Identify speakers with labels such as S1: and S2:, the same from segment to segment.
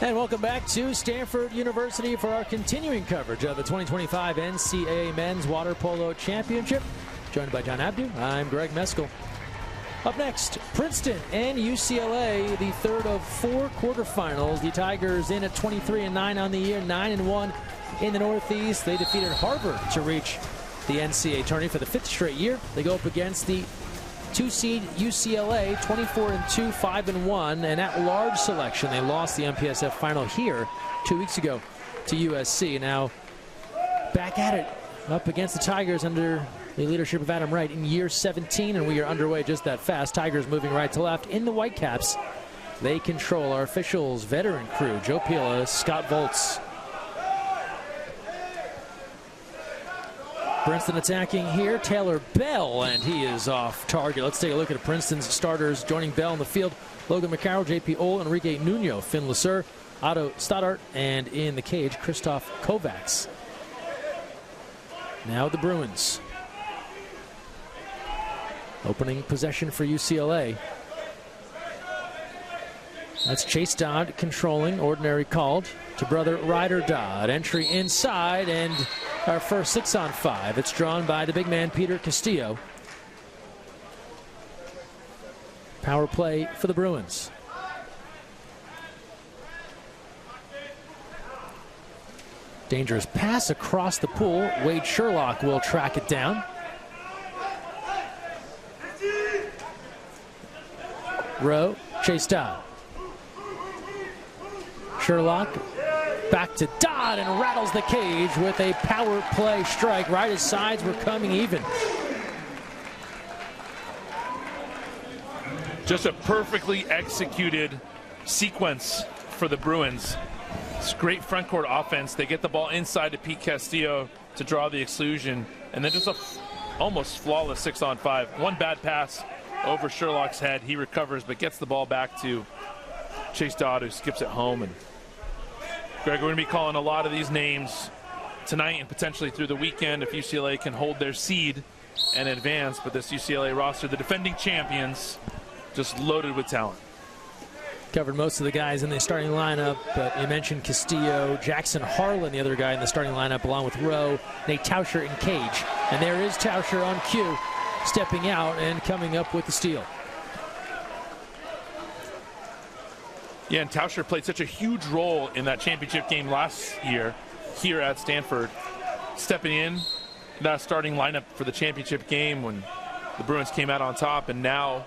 S1: And welcome back to Stanford University for our continuing coverage of the 2025 NCAA Men's Water Polo Championship. Joined by John Abdu, I'm Greg Meskel. Up next, Princeton and UCLA, the third of four quarterfinals. The Tigers in at 23-9 on the year, 9-1 in the Northeast. They defeated Harvard to reach the NCAA tournament for the fifth straight year. They go up against the two-seed UCLA, 24-2, 5-1, and at large selection, they lost the MPSF final here 2 weeks ago to USC. Now back at it, up against the Tigers under the leadership of Adam Wright in year 17, and we are underway just that fast. Tigers moving right to left in the Whitecaps. They control our officials, veteran crew, Joe Pila, Scott Volz. Princeton attacking here, Taylor Bell, and he is off target. Let's take a look at Princeton's starters joining Bell in the field. Logan McCarroll, J.P. Ole, Enrique Nuno, Finn Lasser, Otto Stoddart, and in the cage, Christoph Kovacs. Now the Bruins. Opening possession for UCLA. That's Chase Dodd controlling, ordinary called to brother Ryder Dodd. Entry inside, and our first 6-on-5. It's drawn by the big man, Peter Castillo. Power play for the Bruins. Dangerous pass across the pool. Wade Sherlock will track it down. Rowe, Chase Dodd. Sherlock back to Dodd and rattles the cage with a power play strike right as sides were coming even.
S2: Just a perfectly executed sequence for the Bruins. It's great front court offense. They get the ball inside to Pete Castillo to draw the exclusion, and then just a almost flawless 6-on-5. One bad pass over Sherlock's head. He recovers but gets the ball back to Chase Dodd, who skips it home. And Greg, we're going to be calling a lot of these names tonight and potentially through the weekend if UCLA can hold their seed and advance. But this UCLA roster, the defending champions, just loaded with talent.
S1: Covered most of the guys in the starting lineup, but you mentioned Castillo, Jackson Harlan, the other guy in the starting lineup, along with Rowe, Nate Tauscher in cage. And there is Tauscher on cue, stepping out and coming up with the steal.
S2: Yeah, and Tauscher played such a huge role in that championship game last year here at Stanford, stepping in that starting lineup for the championship game when the Bruins came out on top, and now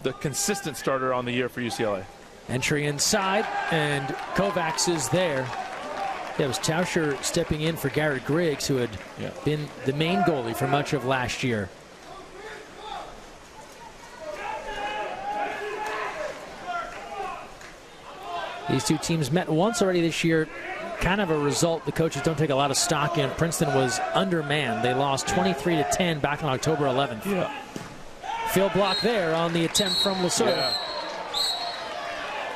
S2: the consistent starter on the year for UCLA.
S1: Entry inside, and Kovacs is there. That was Tauscher stepping in for Garrett Griggs, who had been the main goalie for much of last year. These two teams met once already this year. Kind of a result the coaches don't take a lot of stock in. Princeton was undermanned. They lost 23-10 back on October 11th.
S2: Yeah.
S1: Field block there on the attempt from Lasser.
S2: Yeah.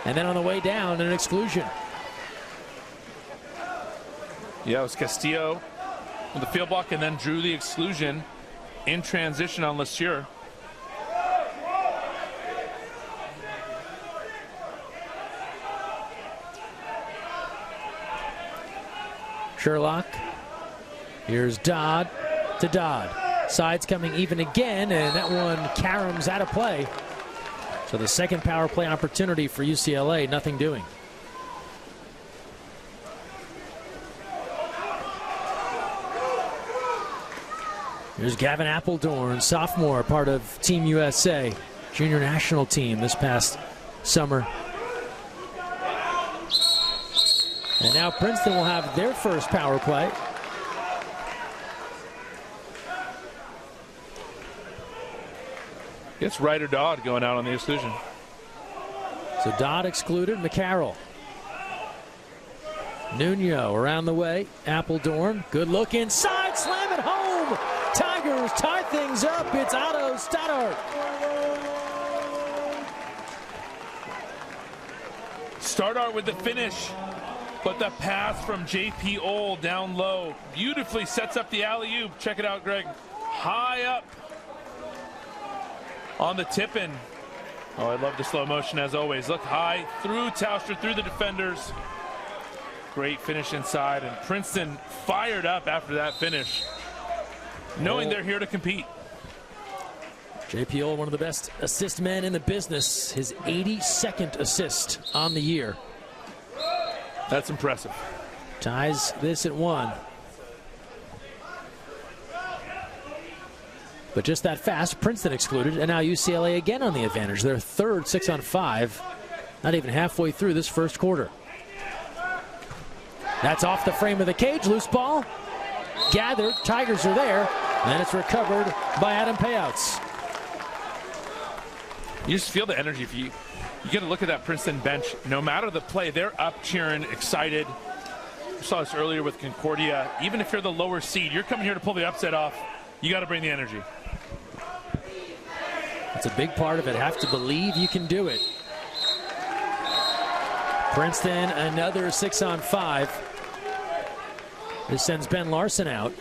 S1: And then on the way down, an exclusion.
S2: Yeah, it was Castillo with the field block and then drew the exclusion in transition on Lasser.
S1: Sherlock. Here's Dodd to Dodd. Sides coming even again, and that one caroms out of play. So the second power play opportunity for UCLA, nothing doing. Here's Gavin Appledorn, sophomore, part of Team USA, junior national team this past summer. And now Princeton will have their first power play.
S2: It's Ryder Dodd going out on the exclusion.
S1: So Dodd excluded. McCarroll. Nuno around the way. Appledorn. Good look inside. Slam it home. Tigers tie things up. It's Otto Stoddart.
S2: Stoddart with the finish. But the pass from J.P. Ole down low beautifully sets up the alley-oop. Check it out, Greg. High up on the tip-in. Oh, I love the slow motion as always. Look high, through Tauscher, through the defenders. Great finish inside, and Princeton fired up after that finish, knowing they're here to compete.
S1: JPO, one of the best assist men in the business, his 82nd assist on the year.
S2: That's impressive.
S1: Ties this at 1. But just that fast, Princeton excluded, and now UCLA again on the advantage. Their third 6-on-5, not even halfway through this first quarter. That's off the frame of the cage, loose ball. Gathered, Tigers are there, and it's recovered by Adam Payouts.
S2: You just feel the energy. If you get to look at that Princeton bench, no matter the play, they're up cheering, excited. We saw this earlier with Concordia. Even if you're the lower seed, you're coming here to pull the upset off. You got to bring the energy.
S1: That's a big part of it. Have to believe you can do it. Princeton, another 6-on-5. This sends Ben Larson out.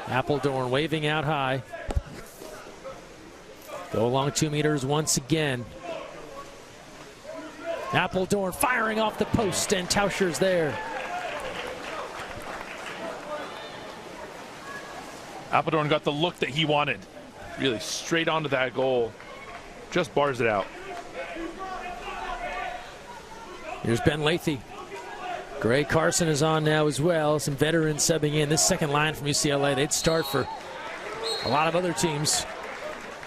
S1: Appledorn waving out high. Go along 2 meters once again. Appledorn firing off the post, and Tauscher's there.
S2: Appledorn got the look that he wanted. Really straight onto that goal. Just bars it out.
S1: Here's Ben Lathy. Gray Carson is on now as well. Some veterans subbing in. This second line from UCLA, they'd start for a lot of other teams.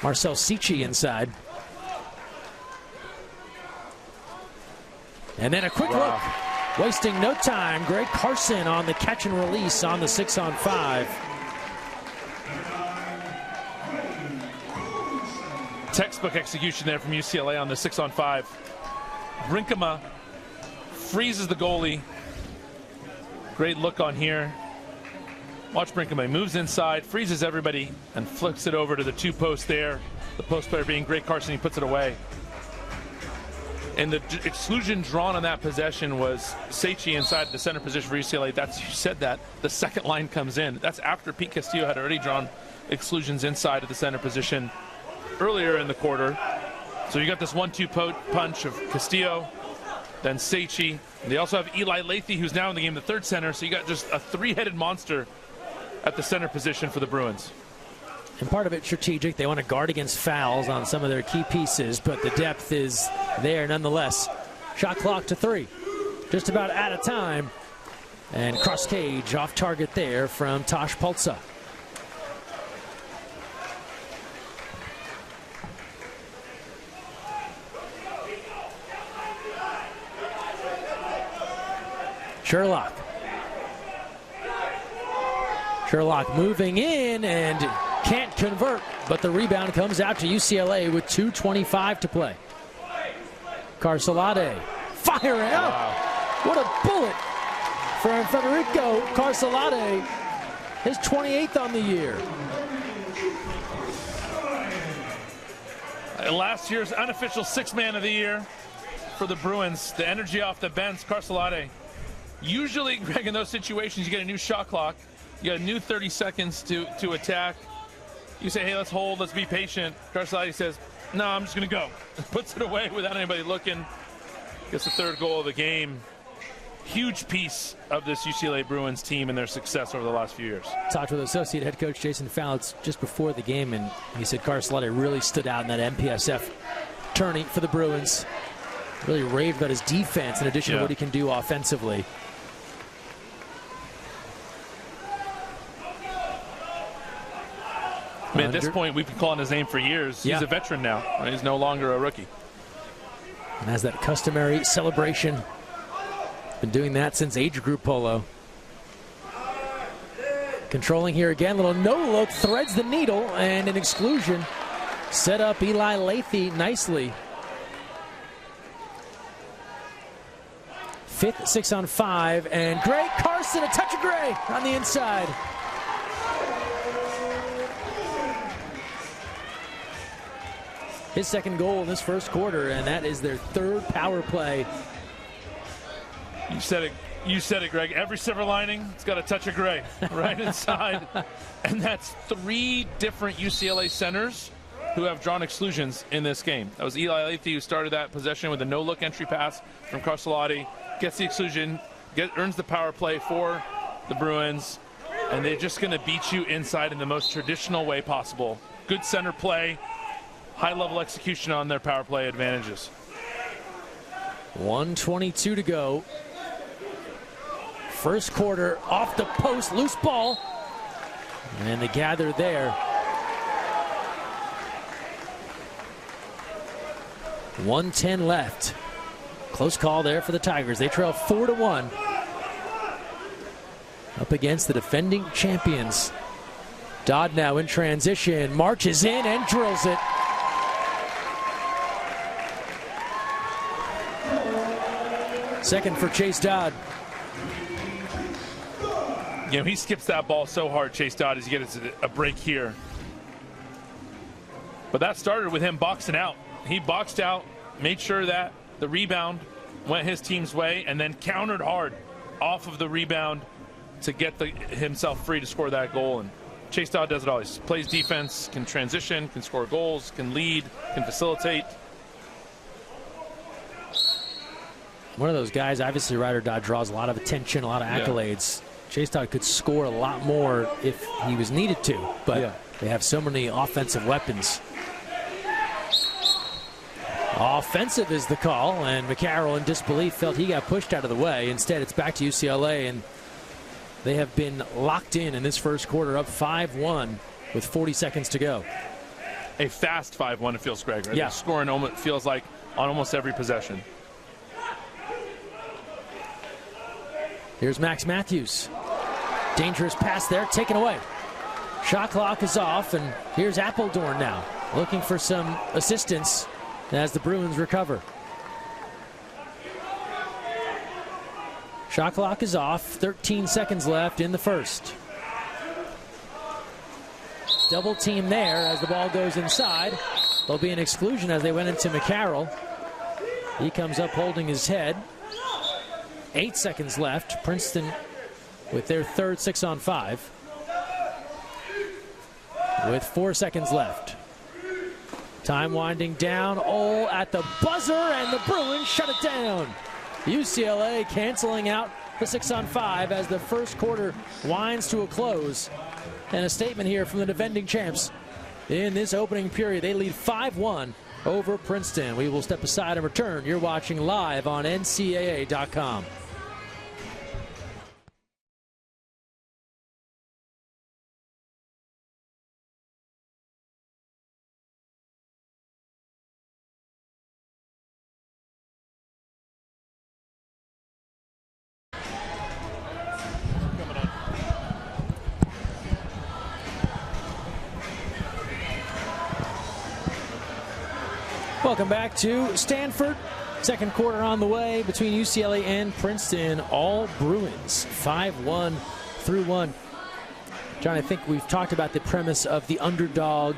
S1: Marcel Cici inside. And then a quick look. Wasting no time. Gray Carson on the catch and release on the 6-on-5.
S2: Textbook execution there from UCLA on the 6-on-5. Brinkema freezes the goalie. Great look on here. Watch Brinkema. Moves inside, freezes everybody, and flips it over to the 2 posts there. The post player being Gray Carson, he puts it away. And the exclusion drawn on that possession was Seichi inside the center position for UCLA. That's, you said that. The second line comes in. That's after Pete Castillo had already drawn exclusions inside of the center position earlier in the quarter. So you got this 1-2 punch of Castillo, then Seichi. And they also have Eli Lathy, who's now in the game, the third center. So you got just a 3-headed monster at the center position for the Bruins.
S1: And part of it strategic. They want to guard against fouls on some of their key pieces, but the depth is there nonetheless. Shot clock to 3. Just about out of time. And cross cage off target there from Tosh Polza. Sherlock moving in and can't convert, but the rebound comes out to UCLA with 2:25 to play. Carcelade firing up. Wow. What a bullet from Federico Carcelade, his 28th on the year.
S2: Last year's unofficial 6th man of the year for the Bruins. The energy off the bench, Carcelade. Usually, Greg, in those situations, you get a new shot clock. You got a new 30 seconds to attack. You say, hey, let's hold, let's be patient. Carcelade says, no, I'm just going to go. Puts it away without anybody looking. Gets the 3rd goal of the game. Huge piece of this UCLA Bruins team and their success over the last few years.
S1: Talked with associate head coach Jason Fowles just before the game, and he said Carcelade really stood out in that MPSF tourney for the Bruins. Really raved about his defense in addition to what he can do offensively.
S2: I mean, at this point, we've been calling his name for years. He's a veteran now. Right? He's no longer a rookie.
S1: And has that customary celebration. Been doing that since age group polo. Controlling here again. Little no-look. Threads the needle. And an exclusion. Set up Eli Lathy nicely. 5th 6-on-5. And Gray Carson. A touch of Gray on the inside. His 2nd goal in this first quarter, and that is their 3rd power play.
S2: You said it, You said it, Greg. Every silver lining, it's got a touch of gray right inside. And that's 3 different UCLA centers who have drawn exclusions in this game. That was Eli Lathy who started that possession with a no-look entry pass from Carcelotti. Gets the exclusion, earns the power play for the Bruins. And they're just going to beat you inside in the most traditional way possible. Good center play, high-level execution on their power play advantages.
S1: 1:22 to go. First quarter, off the post, loose ball. And they gather there. 1:10 left. Close call there for the Tigers. They trail 4-1. Up against the defending champions. Dodd now in transition, marches in and drills it. Second for Chase Dodd.
S2: You know, he skips that ball so hard, Chase Dodd, as he gets a break here. But that started with him boxing out. He boxed out, made sure that the rebound went his team's way, and then countered hard off of the rebound to get himself free to score that goal. And Chase Dodd does it all. He plays defense, can transition, can score goals, can lead, can facilitate.
S1: One of those guys, obviously Ryder Dodd draws a lot of attention, a lot of accolades. Yeah. Chase Dodd could score a lot more if he was needed to, but they have so many offensive weapons. Offensive is the call, and McCarroll in disbelief felt he got pushed out of the way. Instead, it's back to UCLA, and they have been locked in this first quarter, up 5-1 with 40 seconds to go.
S2: A fast 5-1, it feels, Greg, right?
S1: Yeah.
S2: Scoring almost feels like on almost every possession.
S1: Here's Max Matthews. Dangerous pass there, taken away. Shot clock is off, and here's Appledorn now, looking for some assistance as the Bruins recover. Shot clock is off, 13 seconds left in the first. Double team there as the ball goes inside. There'll be an exclusion as they went into McCarroll. He comes up holding his head. 8 seconds left. Princeton with their third 6-on-5. With 4 seconds left. Time winding down. Ole at the buzzer, and the Bruins shut it down. UCLA canceling out the 6-on-5 as the first quarter winds to a close. And a statement here from the defending champs. In this opening period, they lead 5-1 over Princeton. We will step aside and return. You're watching live on NCAA.com. Welcome back to Stanford. Second quarter on the way between UCLA and Princeton. All Bruins, 5-1 through 1. John, I think we've talked about the premise of the underdog,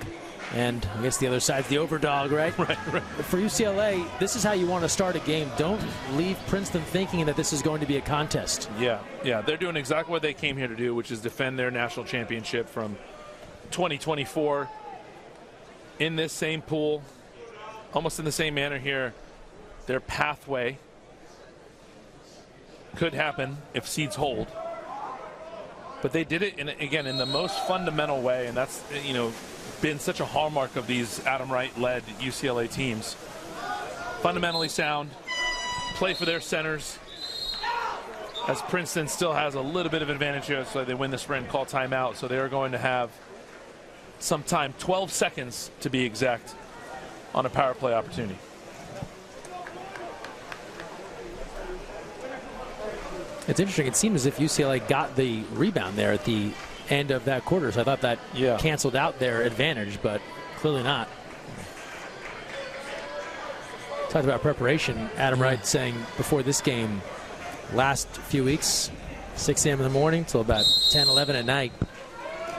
S1: and I guess the other side's the overdog, right?
S2: Right.
S1: For UCLA, this is how you want to start a game. Don't leave Princeton thinking that this is going to be a contest.
S2: Yeah. They're doing exactly what they came here to do, which is defend their national championship from 2024 in this same pool. Almost in the same manner here. Their pathway could happen if seeds hold. But they did it, in the most fundamental way, and that's, been such a hallmark of these Adam Wright-led UCLA teams. Fundamentally sound, play for their centers, as Princeton still has a little bit of advantage here, so they win the sprint, call timeout, so they are going to have some time, 12 seconds to be exact, on a power play opportunity.
S1: It's interesting. It seemed as if UCLA got the rebound there at the end of that quarter, so I thought that canceled out their advantage, but clearly not. Talked about preparation. Adam Wright saying before this game, last few weeks, 6 a.m. in the morning till about 10, 11 at night,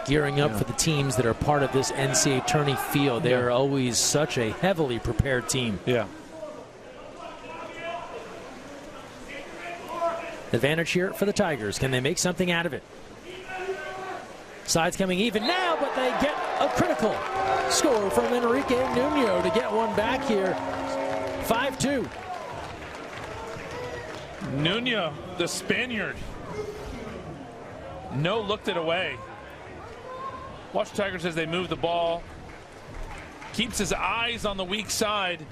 S1: gearing up for the teams that are part of this NCAA tourney field. They are always such a heavily prepared team.
S2: Yeah.
S1: Advantage here for the Tigers. Can they make something out of it? Sides coming even now, but they get a critical score from Enrique Nuno to get one back here. 5-2.
S2: Nuno, the Spaniard. No looked it away. Watch Tigers as they move the ball. Keeps his eyes on the weak side,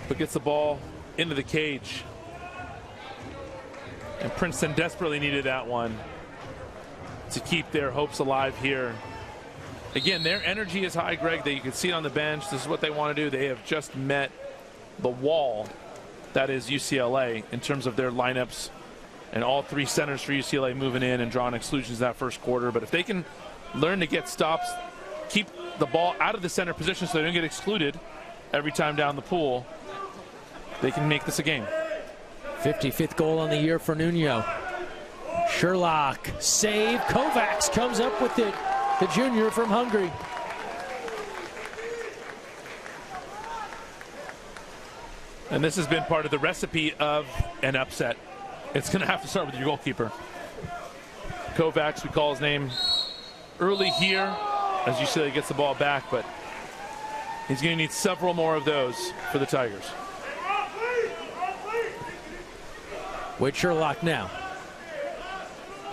S2: but gets the ball into the cage. And Princeton desperately needed that one to keep their hopes alive here. Again, their energy is high, Greg. That you can see it on the bench. This is what they want to do. They have just met the wall that is UCLA in terms of their lineups, and all three centers for UCLA moving in and drawing exclusions that first quarter. But if they can learn to get stops, keep the ball out of the center position so they don't get excluded every time down the pool, they can make this a game.
S1: 55th goal on the year for Nuno. Sherlock, save. Kovacs comes up with it. The junior from Hungary.
S2: And this has been part of the recipe of an upset. It's going to have to start with your goalkeeper. Kovacs, we call his name early here as UCLA gets the ball back, but he's going to need several more of those for the Tigers.
S1: Wade Sherlock now.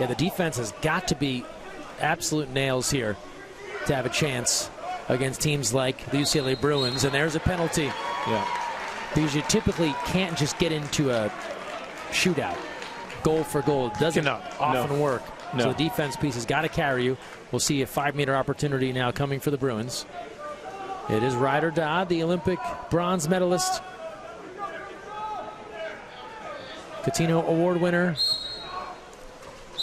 S1: Yeah, the defense has got to be absolute nails here to have a chance against teams like the UCLA Bruins, and there's a penalty.
S2: Yeah.
S1: Because you typically can't just get into a shootout. Goal for goal doesn't often work. So the defense piece has got to carry you. We'll see a 5-meter opportunity now coming for the Bruins. It is Ryder Dodd, the Olympic bronze medalist, Catino Award winner.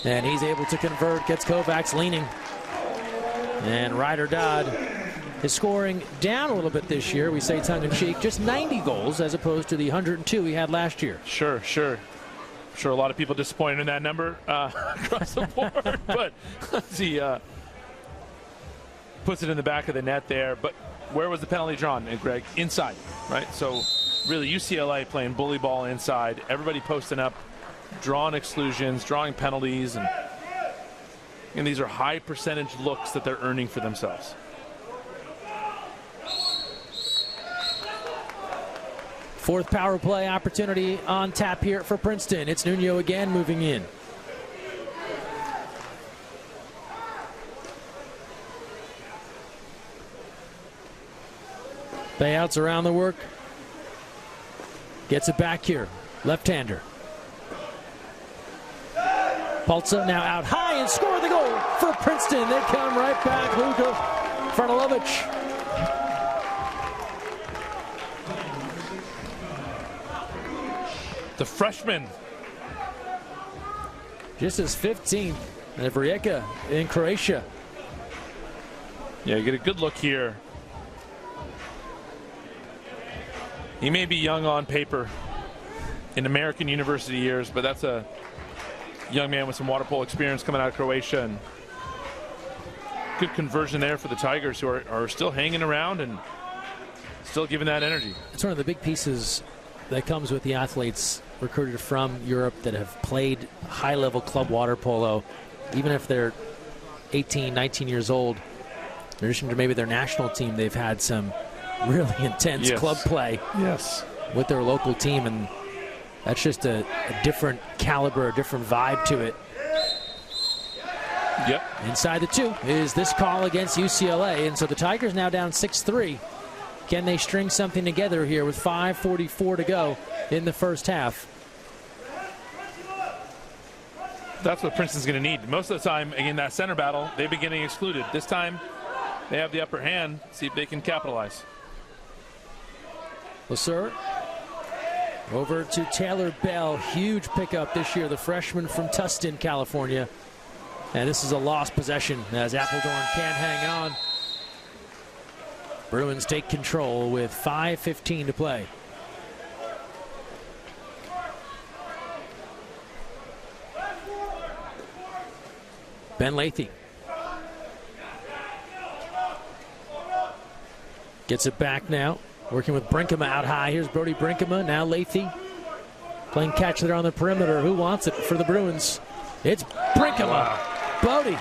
S1: And he's able to convert, gets Kovacs leaning. And Ryder Dodd is scoring down a little bit this year. We say tongue-in-cheek, just 90 goals as opposed to the 102 he had last year.
S2: Sure. I'm sure a lot of people disappointed in that number across the board, but he puts it in the back of the net there. But where was the penalty drawn, Greg? Inside, right? So really UCLA playing bully ball inside, everybody posting up, drawing exclusions, drawing penalties, and these are high percentage looks that they're earning for themselves.
S1: Fourth power play opportunity on tap here for Princeton. It's Nuno again moving in. Bayouts around the work. Gets it back here. Left-hander. Paltza now out high and score the goal for Princeton. They come right back. Luka Franilovic.
S2: The freshman.
S1: Just his 15th. And Rijeka in Croatia.
S2: Yeah, you get a good look here. He may be young on paper in American university years, but that's a young man with some water polo experience coming out of Croatia. And good conversion there for the Tigers, who are still hanging around and still giving that energy.
S1: It's one of the big pieces that comes with the athletes recruited from Europe that have played high-level club water polo, even if they're 18, 19 years old. In addition to maybe their national team, they've had some really intense club play with their local team, and that's just a different caliber, a different vibe to it.
S2: Yep.
S1: Inside the 2 is this call against UCLA, and so the Tigers now down 6-3. Can they string something together here with 5:44 to go in the first half?
S2: That's what Princeton's going to need. Most of the time, again, that center battle, they've been getting excluded. This time, they have the upper hand. See if they can capitalize.
S1: Lasser over to Taylor Bell. Huge pickup this year, the freshman from Tustin, California. And this is a lost possession as Appledorn can't hang on. Bruins take control with 5:15 to play. Ben Lathy gets it back now, working with Brinkema out high. Here's Brody Brinkema, now Lathy. Playing catch there on the perimeter. Who wants it for the Bruins? It's Brinkema.
S2: Wow.
S1: Bodie.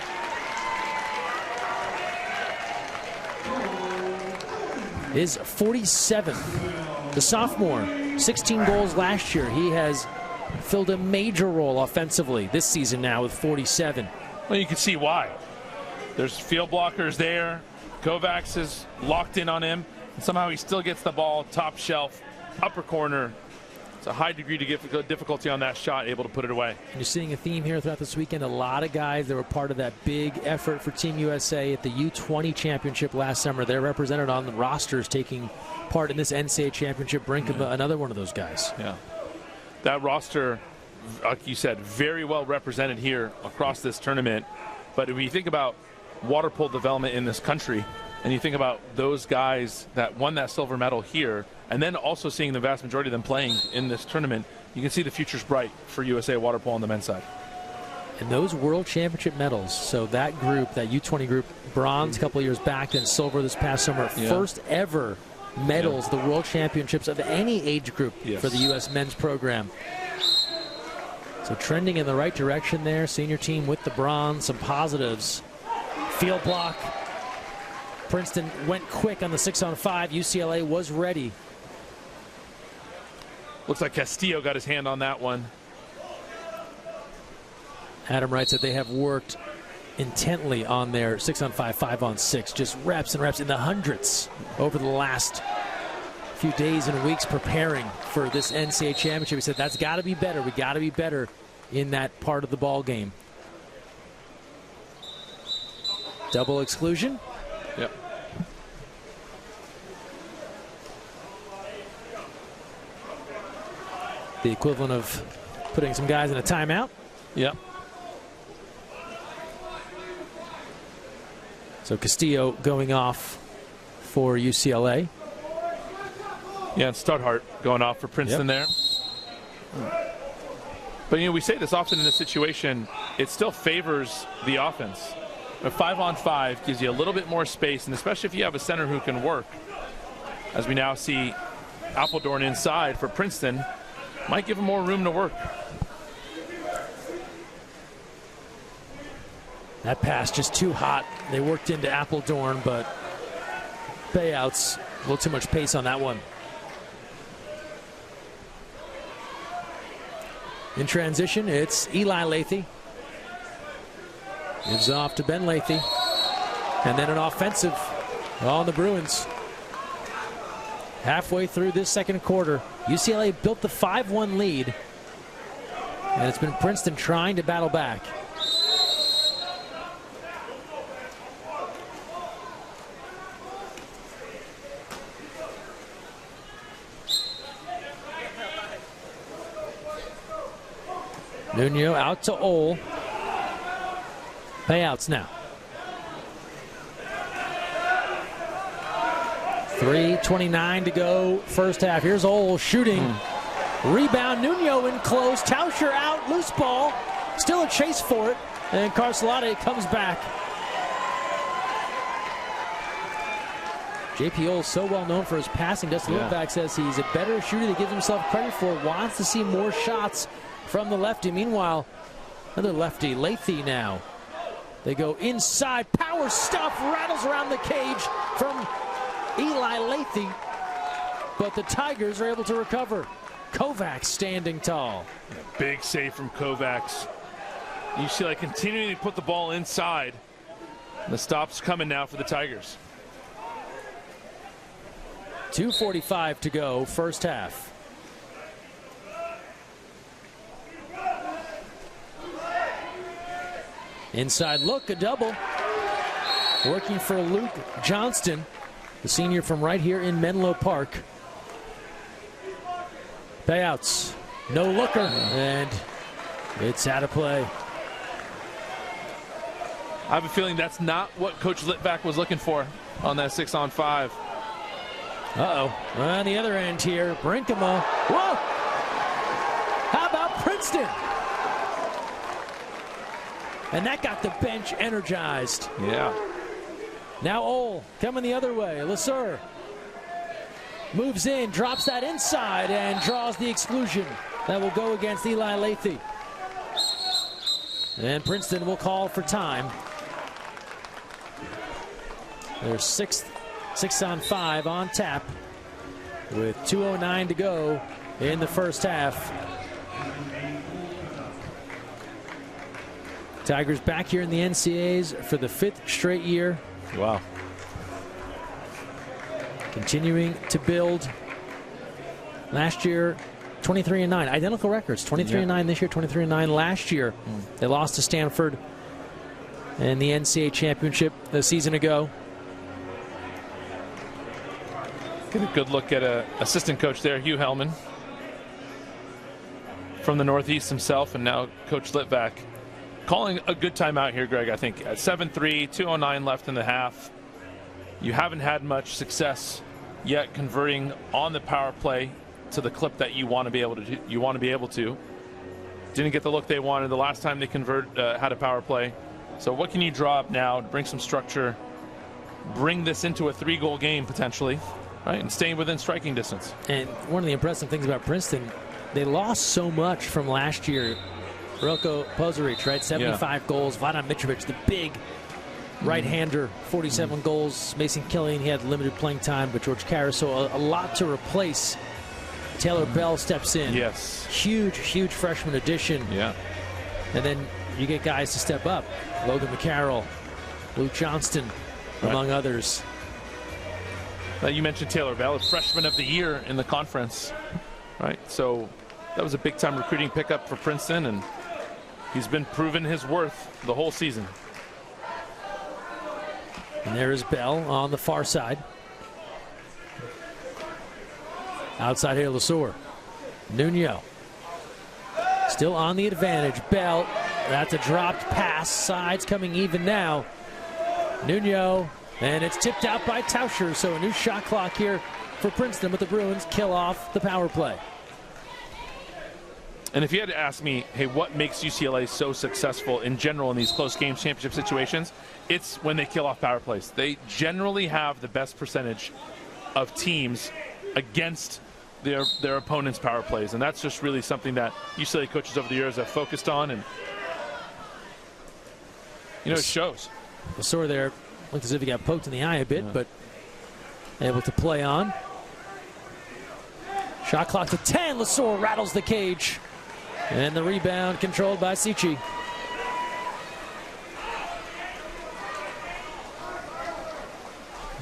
S1: Is 47th. The sophomore, 16 goals last year. He has filled a major role offensively this season now with 47.
S2: Well, you can see why. There's field blockers there. Kovacs is locked in on him. And somehow he still gets the ball top shelf, upper corner. It's a high degree of difficulty on that shot, able to put it away.
S1: You're seeing a theme here throughout this weekend. A lot of guys that were part of that big effort for Team USA at the U20 championship last summer. They're represented on the rosters taking part in this NCAA championship. Brinkema, another one of those guys.
S2: Yeah. That roster, like you said, very well represented here across this tournament. But when you think about water polo development in this country, and you think about those guys that won that silver medal here, and then also seeing the vast majority of them playing in this tournament, you can see the future's bright for USA water polo on the men's side.
S1: And those world championship medals, so that group, that U20 group, bronze a couple of years back, then silver this past summer, first ever medals, the world championships of any age group for the U.S. men's program. So trending in the right direction there. Senior team with the bronze, some positives. Field block. Princeton went quick on the 6-on-5. UCLA was ready.
S2: Looks like Castillo got his hand on that one.
S1: Adam writes that they have worked intently on their 6-on-5, 5-on-6, just reps and reps in the hundreds over the last few days and weeks preparing for this NCAA championship. He said that's got to be better. We got to be better in that part of the ball game. Double exclusion.
S2: Yep.
S1: The equivalent of putting some guys in a timeout.
S2: Yep.
S1: So Castillo going off for UCLA.
S2: Yeah, and Studhart going off for Princeton there. But, you know, we say this often in this situation, it still favors the offense. A 5-on-5 gives you a little bit more space, and especially if you have a center who can work. As we now see Appledorn inside for Princeton, might give him more room to work.
S1: That pass just too hot. They worked into Appledorn, but payouts, a little too much pace on that one. In transition, it's Eli Lathy. Gives off to Ben Lathy. And then an offensive on the Bruins. Halfway through this second quarter, UCLA built the 5-1 lead. And it's been Princeton trying to battle back. Nuno out to Ole. Payouts now. 3:29 to go first half. Here's Ole shooting. Rebound, Nuno in close. Tauscher out, loose ball. Still a chase for it. And Carcelade comes back. JP Ole so well known for his passing. Dustin Littleback says he's a better shooter than he gives himself credit for. Wants to see more shots from the lefty. Meanwhile, another lefty, Lathy now. They go inside. Power stuff rattles around the cage from Eli Lathy. But the Tigers are able to recover. Kovacs standing tall.
S2: Big save from Kovacs. UCLA continuing to put the ball inside. The stop's coming now for the Tigers.
S1: 2:45 to go first half. Inside look, a double. Working for Luke Johnston, the senior from right here in Menlo Park. Payouts, no looker, and it's out of play.
S2: I have a feeling that's not what Coach Littback was looking for on that 6-on-5.
S1: Uh-oh. On the other end here, Brinkema. Whoa! How about Princeton? And that got the bench energized.
S2: Yeah.
S1: Now Ole coming the other way. Lasser moves in, drops that inside, and draws the exclusion. That will go against Eli Lathy. And Princeton will call for time. They're 6 on 5 on tap with 2:09 to go in the first half. Tigers back here in the NCAAs for the 5th straight year.
S2: Wow. Continuing
S1: to build. Last year, 23-9, identical records. 23-9 this year, 23-9 last year. They lost to Stanford in the NCAA championship a season ago.
S2: Get a good look at assistant coach there, Hugh Hellman, from the Northeast himself, and now Coach Litvak calling a good timeout here, Greg. I think at 7-3, 2:09 left in the half. You haven't had much success yet converting on the power play to the clip that you want to be able to. Didn't get the look they wanted the last time they had a power play. So what can you draw up now to bring some structure, bring this into a 3-goal game potentially, right, and staying within striking distance?
S1: And one of the impressive things about Princeton, they lost so much from last year. Relko Pozaric, right, 75 goals. Vladan Mitrovic, the big right-hander, 47 goals. Mason Killian, he had limited playing time, but George Karras, so a lot to replace. Taylor Bell steps in.
S2: Yes.
S1: Huge freshman addition.
S2: Yeah.
S1: And then you get guys to step up. Logan McCarroll, Luke Johnston, among others.
S2: You mentioned Taylor Bell, freshman of the year in the conference, right? So that was a big-time recruiting pickup for Princeton, and he's been proving his worth the whole season.
S1: And there is Bell on the far side. Outside here, Lesueur. Nuno. Still on the advantage. Bell. That's a dropped pass. Sides coming even now. Nuno. And it's tipped out by Tauscher. So a new shot clock here for Princeton, but the Bruins kill off the power play.
S2: And if you had to ask me, hey, what makes UCLA so successful in general in these close games, championship situations, it's when they kill off power plays. They generally have the best percentage of teams against their opponent's power plays, and that's just really something that UCLA coaches over the years have focused on, and it shows.
S1: Lesueur there looked as if he got poked in the eye a bit, but able to play on. Shot clock to 10. Lesueur rattles the cage. And the rebound controlled by Sichi.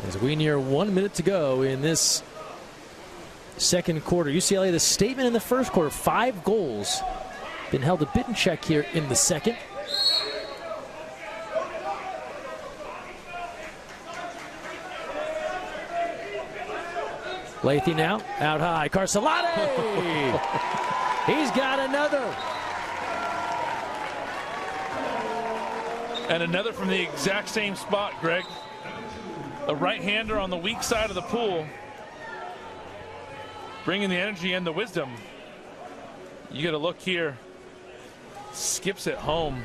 S1: As we near 1 minute to go in this second quarter. UCLA, the statement in the first quarter, 5 goals. Been held a bit in check here in the second. Lathy now, out high. Carcelati! He's got another.
S2: And another from the exact same spot, Greg. A right-hander on the weak side of the pool. Bringing the energy and the wisdom. You get a look here. Skips it home.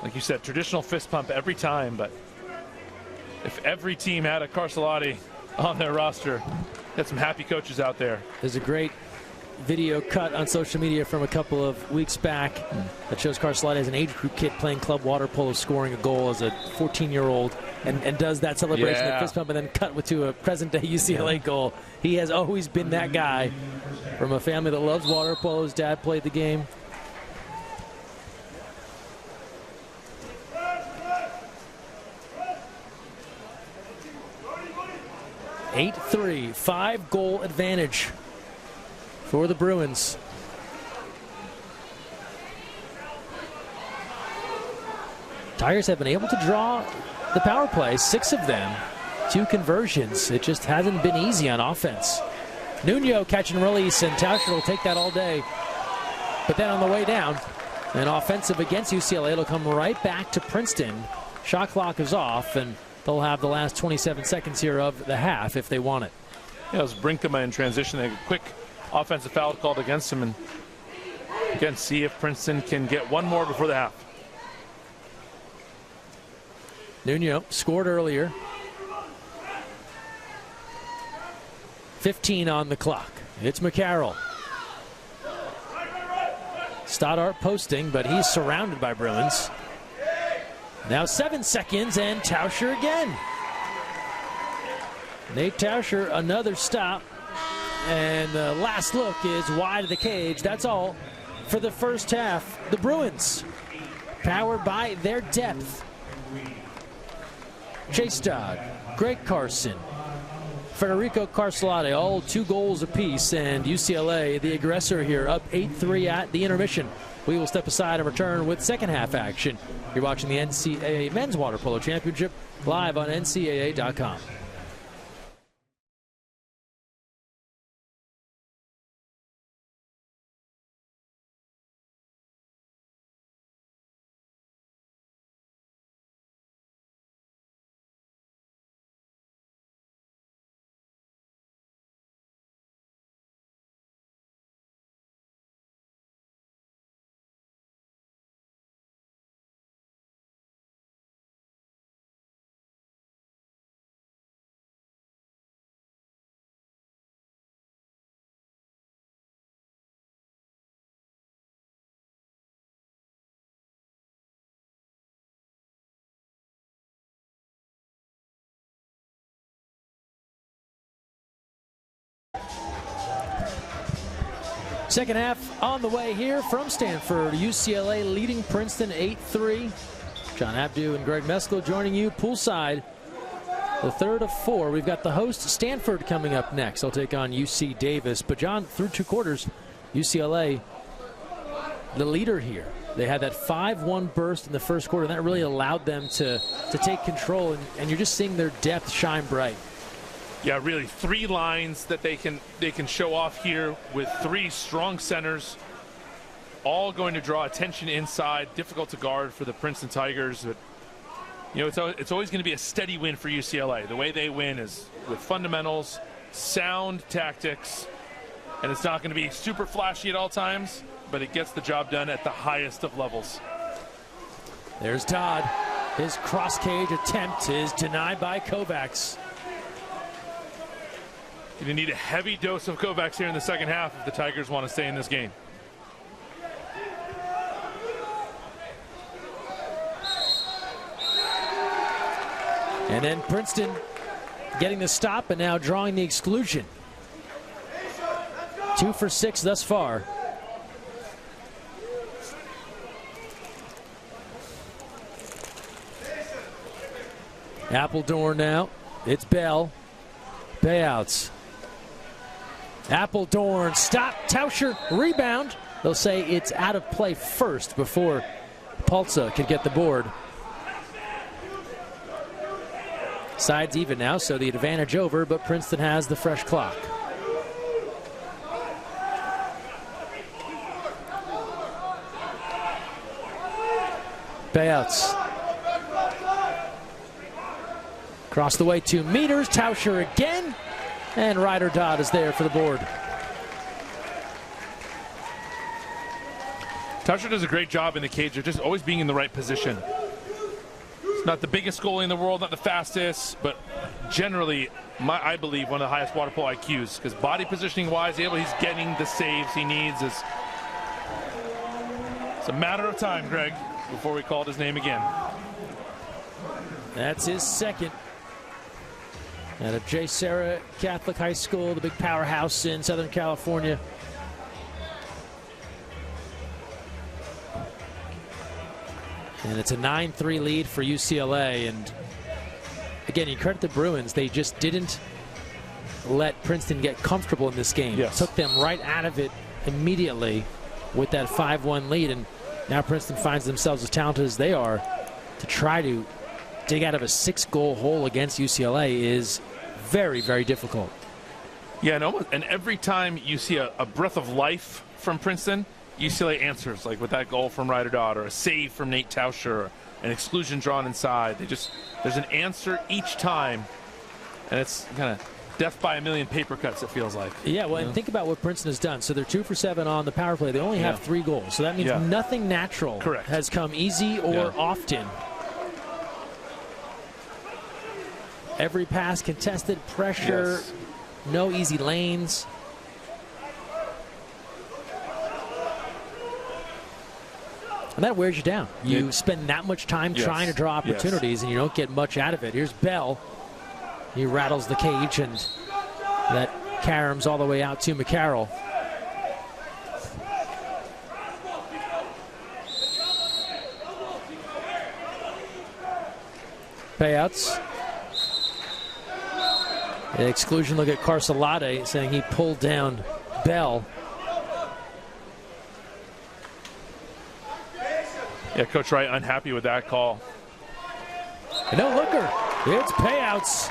S2: Like you said, traditional fist pump every time, but if every team had a Carcelati on their roster, had some happy coaches out there.
S1: There's a great video cut on social media from a couple of weeks back that shows Carcelati as an age group kid playing club water polo, scoring a goal as a 14-year-old, and does that celebration, the fist pump, and then cut to a present-day UCLA goal. He has always been that guy from a family that loves water polo. His dad played the game. (8-3), 5-goal advantage for the Bruins. Tigers have been able to draw the power play, 6 of them, 2 conversions. It just hasn't been easy on offense. Nuno catch and release, and Tauscher will take that all day. But then on the way down, an offensive against UCLA, it'll come right back to Princeton. Shot clock is off, and they'll have the last 27 seconds here of the half if they want it.
S2: Yeah, it was Brinkema in transition. They had a quick offensive foul called against him, and again, see if Princeton can get one more before the half.
S1: Nuno scored earlier. 15 on the clock. It's McCarroll. Stoddart posting, but he's surrounded by Bruins. Now 7 seconds, and Tauscher again. Nate Tauscher, another stop. And the last look is wide of the cage. That's all for the first half. The Bruins, powered by their depth. Chase Dodd, Greg Carson, Federico Carcelati, all 2 goals apiece, and UCLA, the aggressor here, up 8-3 at the intermission. We will step aside and return with second half action. You're watching the NCAA Men's Water Polo Championship live on NCAA.com. Second half on the way here from Stanford. UCLA leading Princeton 8-3. John Abdu and Greg Meskel joining you poolside. The third of 4. We've got the host Stanford coming up next. They'll take on UC Davis. But John, through 2 quarters, UCLA, the leader here. They had that 5-1 burst in the first quarter, and that really allowed them to take control. And you're just seeing their depth shine bright.
S2: Yeah, really 3 lines that they can show off here with 3 strong centers, all going to draw attention inside. Difficult to guard for the Princeton Tigers, but you know it's always going to be a steady win for UCLA. The way they win is with fundamentals, sound tactics, and it's not going to be super flashy at all times, but it gets the job done at the highest of levels.
S1: There's Todd. His cross cage attempt is denied by Kovacs.
S2: Going to need a heavy dose of Kovacs here in the second half if the Tigers want to stay in this game.
S1: And then Princeton getting the stop and now drawing the exclusion. 2 for 6 thus far. Appledorn now. It's Bell. Payouts. Appledorn, stop, Tauscher, rebound. They'll say it's out of play first before Paltza could get the board. Sides even now, so the advantage over, but Princeton has the fresh clock. Payouts. Across the way, 2 meters, Tauscher again. And Ryder Dodd is there for the board.
S2: Tauscher does a great job in the cage of just always being in the right position. He's not the biggest goalie in the world, not the fastest, but generally, I believe, one of the highest water polo IQs. Because body positioning wise, he's getting the saves he needs. It's a matter of time, Greg, before we called his name again.
S1: That's his second. At a J. Sarah Catholic High School, the big powerhouse in Southern California. And it's a 9-3 lead for UCLA. And again, you credit the Bruins. They just didn't let Princeton get comfortable in this game.
S2: Yes.
S1: Took them right out of it immediately with that 5-1 lead. And now Princeton finds themselves as talented as they are to try to dig out of a 6-goal hole against UCLA is very, very difficult.
S2: Yeah, and every time you see a breath of life from Princeton, UCLA answers, like with that goal from Ryder Dodd, or a save from Nate Tauscher, or an exclusion drawn inside. There's an answer each time, and it's kind of death by a million paper cuts, it feels like.
S1: Yeah, well, and think about what Princeton has done. So they're 2 for 7 on the power play. They only have 3 goals. So that means nothing natural has come easy or often. Every pass contested, pressure, no easy lanes. And that wears you down. You spend that much time trying to draw opportunities, and you don't get much out of it. Here's Bell. He rattles the cage, and that caroms all the way out to McCarroll. Payouts. The exclusion look at Carcelade, saying he pulled down Bell.
S2: Yeah, Coach Wright unhappy with that call.
S1: No looker. It's Payouts.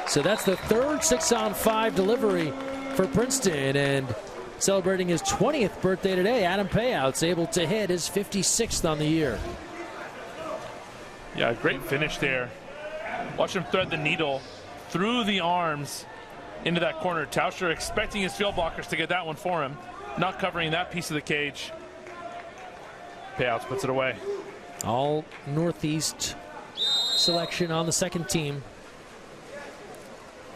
S1: So that's the third 6-on-5 delivery for Princeton, and celebrating his 20th birthday today, Adam Payouts able to hit his 56th on the year.
S2: Yeah, great finish there. Watch him thread the needle through the arms into that corner. Tauscher expecting his field blockers to get that one for him, not covering that piece of the cage. Payouts puts it away.
S1: All Northeast selection on the second team.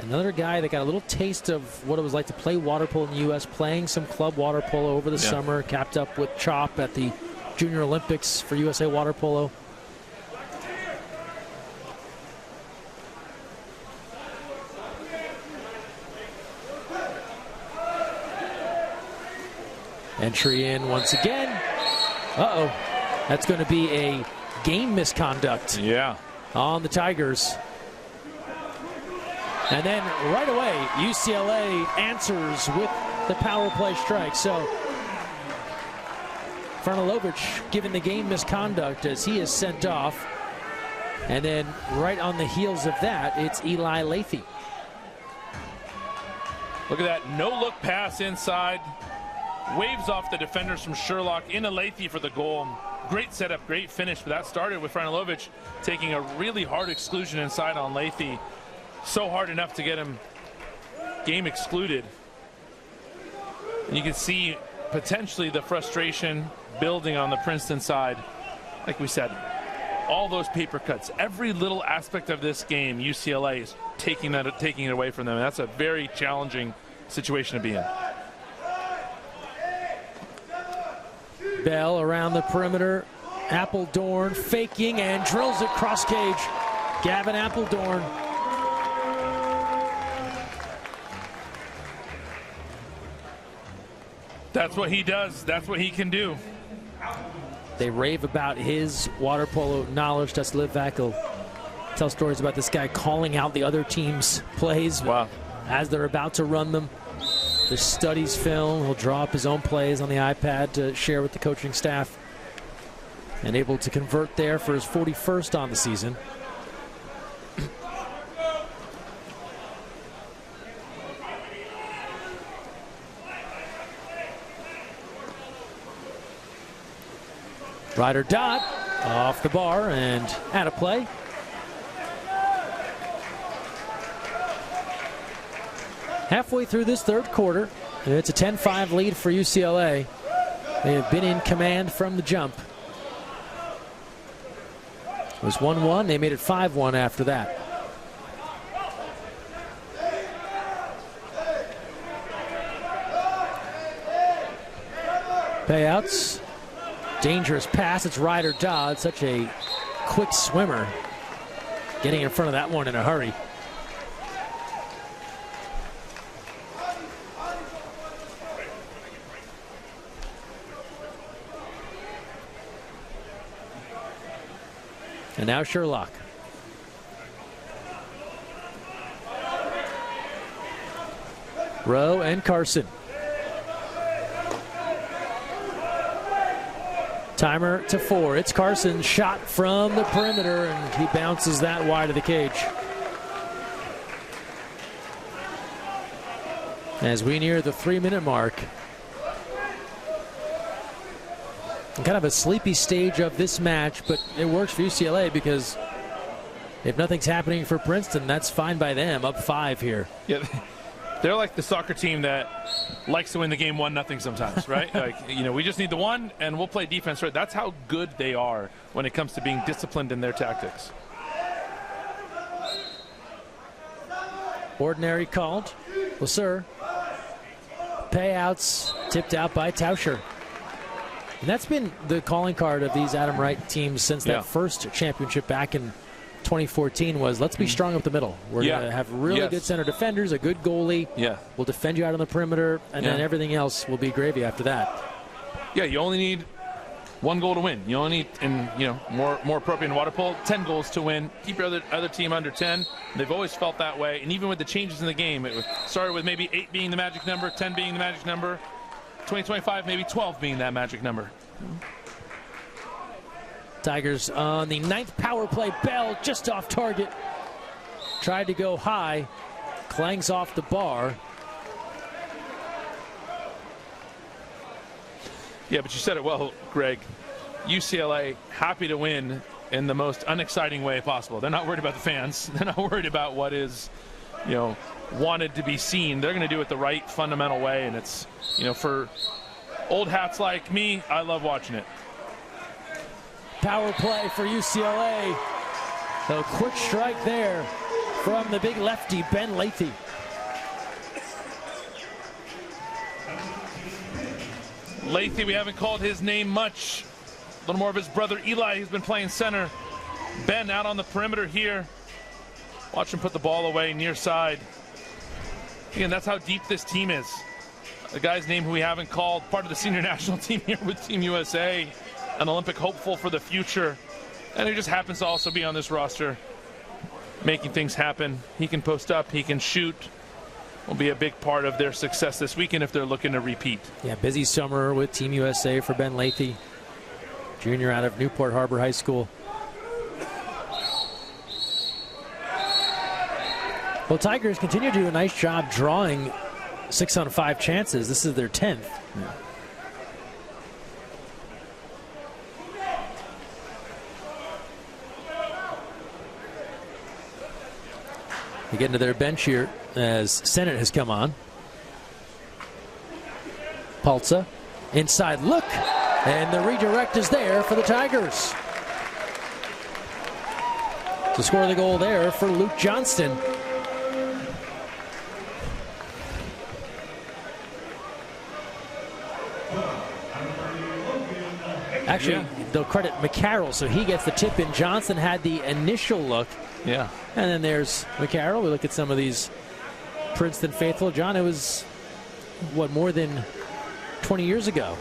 S1: Another guy that got a little taste of what it was like to play water polo in the U.S., playing some club water polo over the summer, capped up with Chop at the Junior Olympics for USA Water Polo. Entry in once again. Uh-oh. That's going to be a game misconduct on the Tigers. And then right away, UCLA answers with the power play strike. So Franilovich given the game misconduct as he is sent off. And then right on the heels of that, it's Eli Lathy.
S2: Look at that no-look pass inside. Waves off the defenders from Sherlock into Lathy for the goal. Great setup, great finish, but that started with Franilovich taking a really hard exclusion inside on Lathy. So hard enough to get him game excluded. And you can see potentially the frustration building on the Princeton side. Like we said, all those paper cuts, every little aspect of this game, UCLA is taking it away from them. And that's a very challenging situation to be in.
S1: Bell around the perimeter. Appledorn faking and drills it cross cage. Gavin Appledorn.
S2: That's what he does. That's what he can do.
S1: They rave about his water polo knowledge. Tesla Litvak will tell stories about this guy calling out the other team's plays as they're about to run them. Just studies film. He'll draw up his own plays on the iPad to share with the coaching staff. And able to convert there for his 41st on the season. Ryder Dodd off the bar and out of play. Halfway through this third quarter, it's a 10-5 lead for UCLA. They have been in command from the jump. It was 1-1. They made it 5-1 after that. Payouts. Dangerous pass. It's Ryder Dodd. Such a quick swimmer. Getting in front of that one in a hurry. And now Sherlock. Rowe and Carson. Timer to 4. It's Carson's shot from the perimeter, and he bounces that wide of the cage. As we near the 3-minute mark. Kind of a sleepy stage of this match, but it works for UCLA because if nothing's happening for Princeton, that's fine by them. Up 5 here.
S2: Yeah, they're like the soccer team that likes to win the game 1-0 sometimes, right? Like, you know, we just need the one, and we'll play defense. Right? That's how good they are when it comes to being disciplined in their tactics.
S1: Ordinary called. Well, sir. Payouts tipped out by Tauscher. And that's been the calling card of these Adam Wright teams since that first championship back in 2014 was, let's be strong up the middle. We're going to have really good center defenders, a good goalie. We'll defend you out on the perimeter, and then everything else will be gravy after that.
S2: Yeah, you only need one goal to win. You only need, and more appropriate in water polo, 10 goals to win. Keep your other team under 10. They've always felt that way. And even with the changes in the game, it started with maybe 8 being the magic number, 10 being the magic number, 2025 maybe 12 being that magic number.
S1: Tigers on the 9th power play. Bell just off target. Tried to go high. Clangs off the bar.
S2: Yeah, but you said it well, Greg. UCLA happy to win in the most unexciting way possible. They're not worried about the fans. They're not worried about what is, wanted to be seen. They're going to do it the right fundamental way, and it's, for old hats like me, I love watching it.
S1: Power play for UCLA. A quick strike there from the big lefty, Ben Lathy.
S2: Lathy, we haven't called his name much. A little more of his brother Eli, who's been playing center. Ben out on the perimeter here. Watch him put the ball away near side. Again, that's how deep this team is. The guy's name who we haven't called, part of the senior national team here with Team USA, an Olympic hopeful for the future. And he just happens to also be on this roster, making things happen. He can post up, he can shoot. Will be a big part of their success this weekend if they're looking to repeat.
S1: Yeah, busy summer with Team USA for Ben Lathy, junior out of Newport Harbor High School. Well, Tigers continue to do a nice job drawing 6-on-5 chances. This is their 10th. They get into their bench here as Sennett has come on. Paltza, inside look, and the redirect is there for the Tigers. To score the goal there for Luke Johnston. Actually, they'll credit McCarroll, so he gets the tip in. Johnson had the initial look.
S2: Yeah.
S1: And then there's McCarroll. We look at some of these Princeton faithful. John, it was, what, more than 20 years ago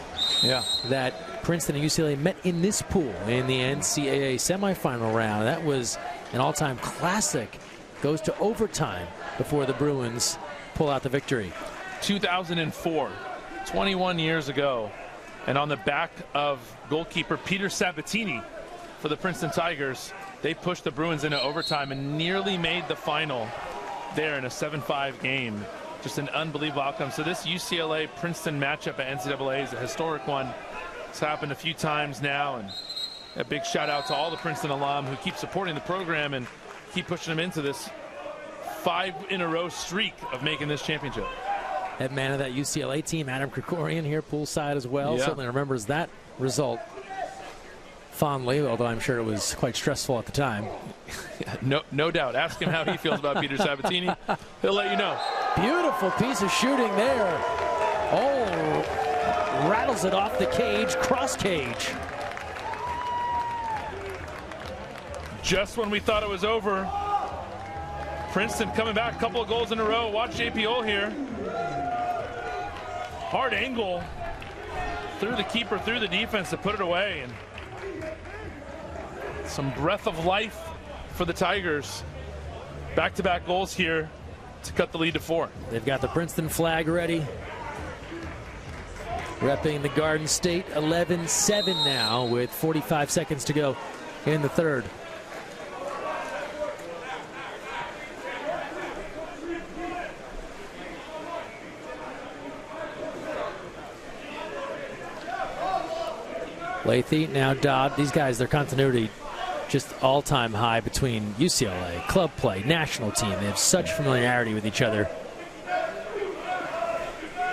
S1: that Princeton and UCLA met in this pool in the NCAA semifinal round. That was an all-time classic. Goes to overtime before the Bruins pull out the victory.
S2: 2004, 21 years ago. And on the back of goalkeeper Peter Sabatini for the Princeton Tigers, they pushed the Bruins into overtime and nearly made the final there in a 7-5 game. Just an unbelievable outcome. So this UCLA-Princeton matchup at NCAA is a historic one. It's happened a few times now, and a big shout out to all the Princeton alum who keep supporting the program and keep pushing them into this 5-in-a-row streak of making this championship.
S1: Head man of that UCLA team, Adam Krikorian, here poolside as well. Certainly remembers that result fondly, although I'm sure it was quite stressful at the time.
S2: No doubt. Ask him how he feels about Peter Sabatini. He'll let you know.
S1: Beautiful piece of shooting there. Oh, rattles it off the cage, cross cage.
S2: Just when we thought it was over, Princeton coming back, a couple of goals in a row. Watch JP Ole here. Hard angle through the keeper, through the defense to put it away. And some breath of life for the Tigers. Back-to-back goals here to cut the lead to 4.
S1: They've got the Princeton flag ready. Repping the Garden State 11-7 now with 45 seconds to go in the third. Lathy, now Dodd. These guys, their continuity just all-time high between UCLA, club play, national team. They have such familiarity with each other.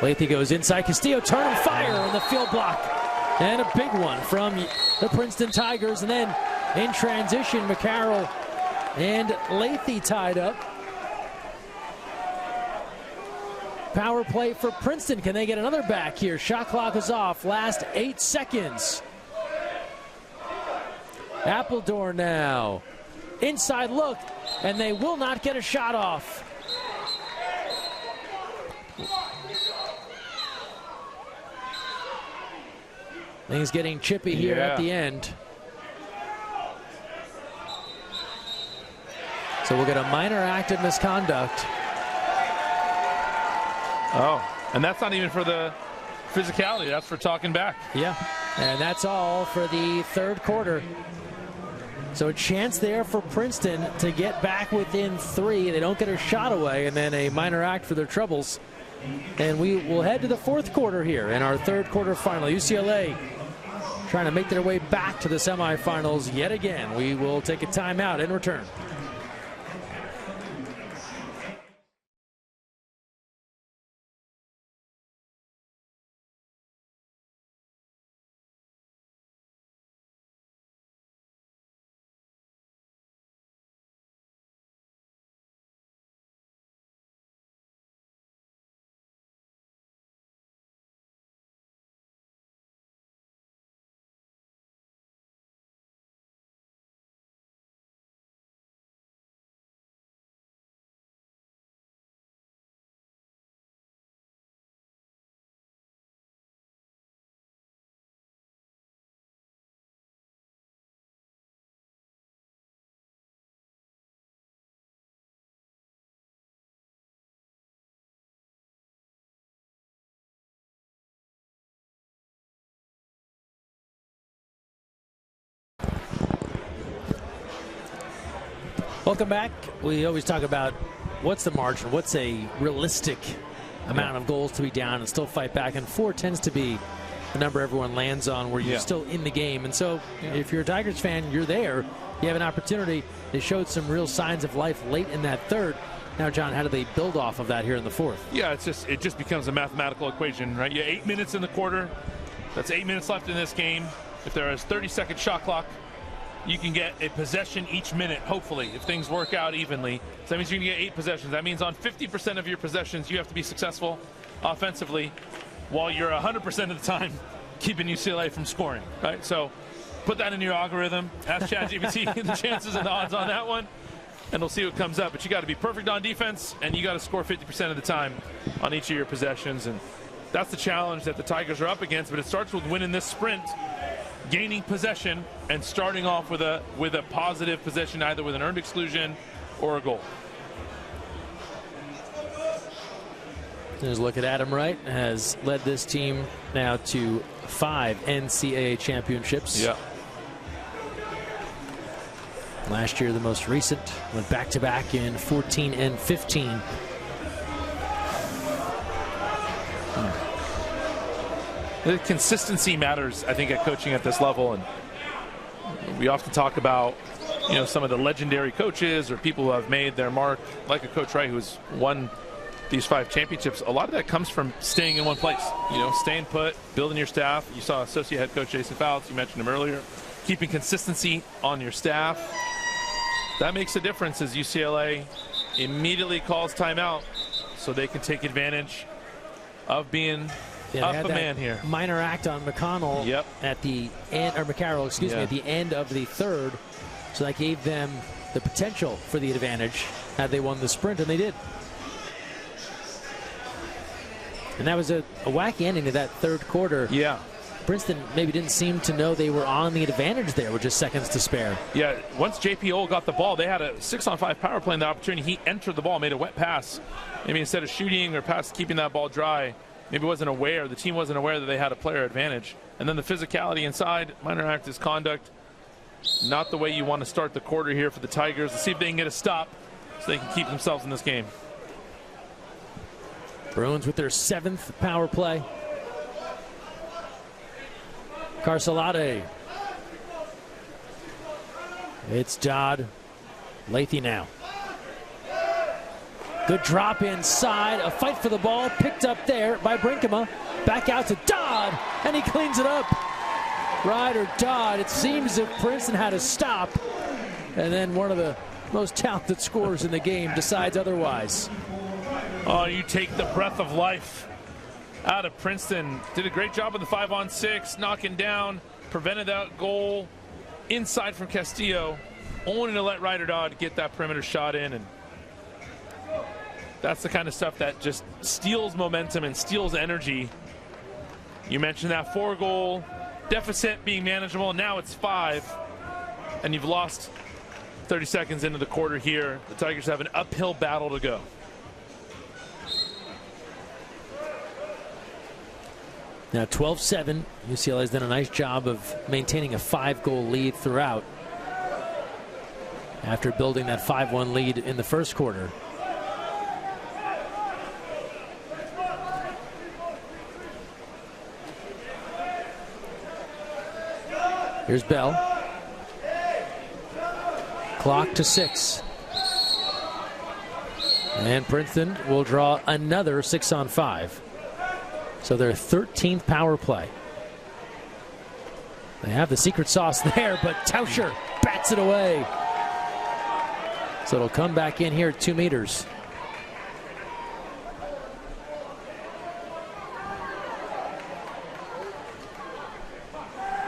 S1: Lathy goes inside. Castillo turn and fire in the field block. And a big one from the Princeton Tigers. And then in transition, McCarroll and Lathy tied up. power play for Princeton. Can they get another back here? Shot clock is off. Last 8 seconds. Appledore now. Inside look, and they will not get a shot off. Things getting chippy here at the end. So we'll get a minor act of misconduct.
S2: Oh, and that's not even for the physicality. That's for talking back.
S1: Yeah, and that's all for the third quarter. So a chance there for Princeton to get back within 3. They don't get a shot away, and then a minor act for their troubles. And we will head to the fourth quarter here in our third quarter final. UCLA trying to make their way back to the semifinals yet again. We will take a timeout and return. Welcome back. We always talk about what's the margin, what's a realistic amount of goals to be down and still fight back, and 4 tends to be the number everyone lands on where you're still in the game. And so if you're a Tigers fan, you're there. You have an opportunity. They showed some real signs of life late in that third. Now, John, how do they build off of that here in the fourth?
S2: Yeah, it just becomes a mathematical equation, right? You have 8 minutes in the quarter. That's 8 minutes left in this game. If there is 30-second shot clock, you can get a possession each minute, hopefully, if things work out evenly. So that means you can get 8 possessions. That means on 50% of your possessions, you have to be successful offensively, while you're 100% of the time keeping UCLA from scoring, right? So put that in your algorithm. Ask ChatGPT the chances and the odds on that one, and we'll see what comes up. But you got to be perfect on defense, and you got to score 50% of the time on each of your possessions. And that's the challenge that the Tigers are up against. But it starts with winning this sprint, gaining possession, and starting off with a positive possession, either with an earned exclusion or a goal.
S1: There's a look at Adam Wright, has led this team now to 5 NCAA championships.
S2: Yeah.
S1: Last year, the most recent, went back-to-back in 14 and 15.
S2: The consistency matters, I think, at coaching at this level. And we often talk about, some of the legendary coaches or people who have made their mark, like a Coach Wright who's won these 5 championships. A lot of that comes from staying in one place, staying put, building your staff. You saw associate head coach Jason Fouts, you mentioned him earlier, keeping consistency on your staff. That makes a difference as UCLA immediately calls timeout so they can take advantage of being up a man here.
S1: Minor act on McConnell at the end, or McCarroll, excuse me, at the end of the third. So that gave them the potential for the advantage had they won the sprint, and they did. And that was a wacky ending to that third quarter.
S2: Yeah.
S1: Princeton maybe didn't seem to know they were on the advantage there with just seconds to spare.
S2: Yeah, once J.P. Ohl got the ball, they had a 6-on-5 power play in the opportunity. He entered the ball, made a wet pass. Maybe instead of shooting or keeping that ball dry, maybe wasn't aware, the team wasn't aware that they had a player advantage. And then the physicality inside, minor act is conduct. Not the way you want to start the quarter here for the Tigers. Let's see if they can get a stop so they can keep themselves in this game.
S1: Bruins with their 7th power play. Carcelade. It's Dodd. Lathy now. Good drop inside. A fight for the ball. Picked up there by Brinkema. Back out to Dodd. And he cleans it up. Ryder Dodd. It seems as if Princeton had a stop. And then one of the most talented scorers in the game decides otherwise.
S2: Oh, you take the breath of life out of Princeton. Did a great job with the 5-on-6, knocking down, prevented that goal inside from Castillo, only to let Ryder Dodd get that perimeter shot in. And that's the kind of stuff that just steals momentum and steals energy. You mentioned that 4-goal deficit being manageable. Now it's 5, and you've lost 30 seconds into the quarter here. The Tigers have an uphill battle to go.
S1: Now 12-7. UCLA has done a nice job of maintaining a 5-goal lead throughout after building that 5-1 lead in the first quarter. Here's Bell. Clock to 6. And Princeton will draw another 6-on-5. So their 13th power play. They have the secret sauce there, but Tauscher bats it away. So it'll come back in here at 2 meters.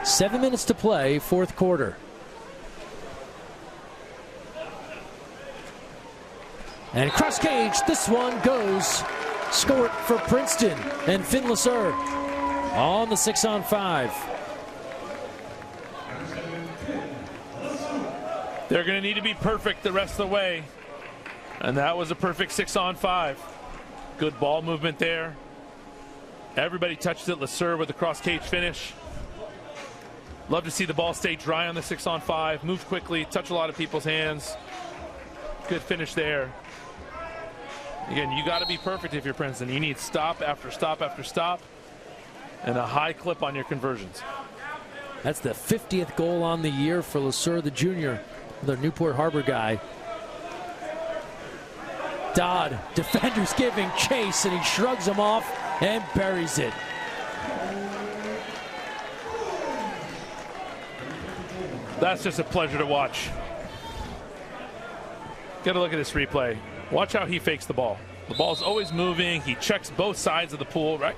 S1: Seven minutes to play, fourth quarter. And cross cage, this one goes. Scored for Princeton, and Finn Lasser on the 6-on-5.
S2: They're going to need to be perfect the rest of the way, and that was a perfect 6-on-5. Good ball movement there. Everybody touched it. Lasser with the cross cage finish. Love to see the ball stay dry on the 6-on-5. Move quickly, touch a lot of people's hands. Good finish there. Again, you got to be perfect if you're Princeton. You need stop after stop after stop and a high clip on your conversions.
S1: That's the 50th goal on the year for Lasser, the junior, the Newport Harbor guy. Dodd, defenders giving chase, and he shrugs him off and buries it.
S2: That's just a pleasure to watch. Get a look at this replay. Watch how he fakes the ball. The ball's always moving. He checks both sides of the pool, right?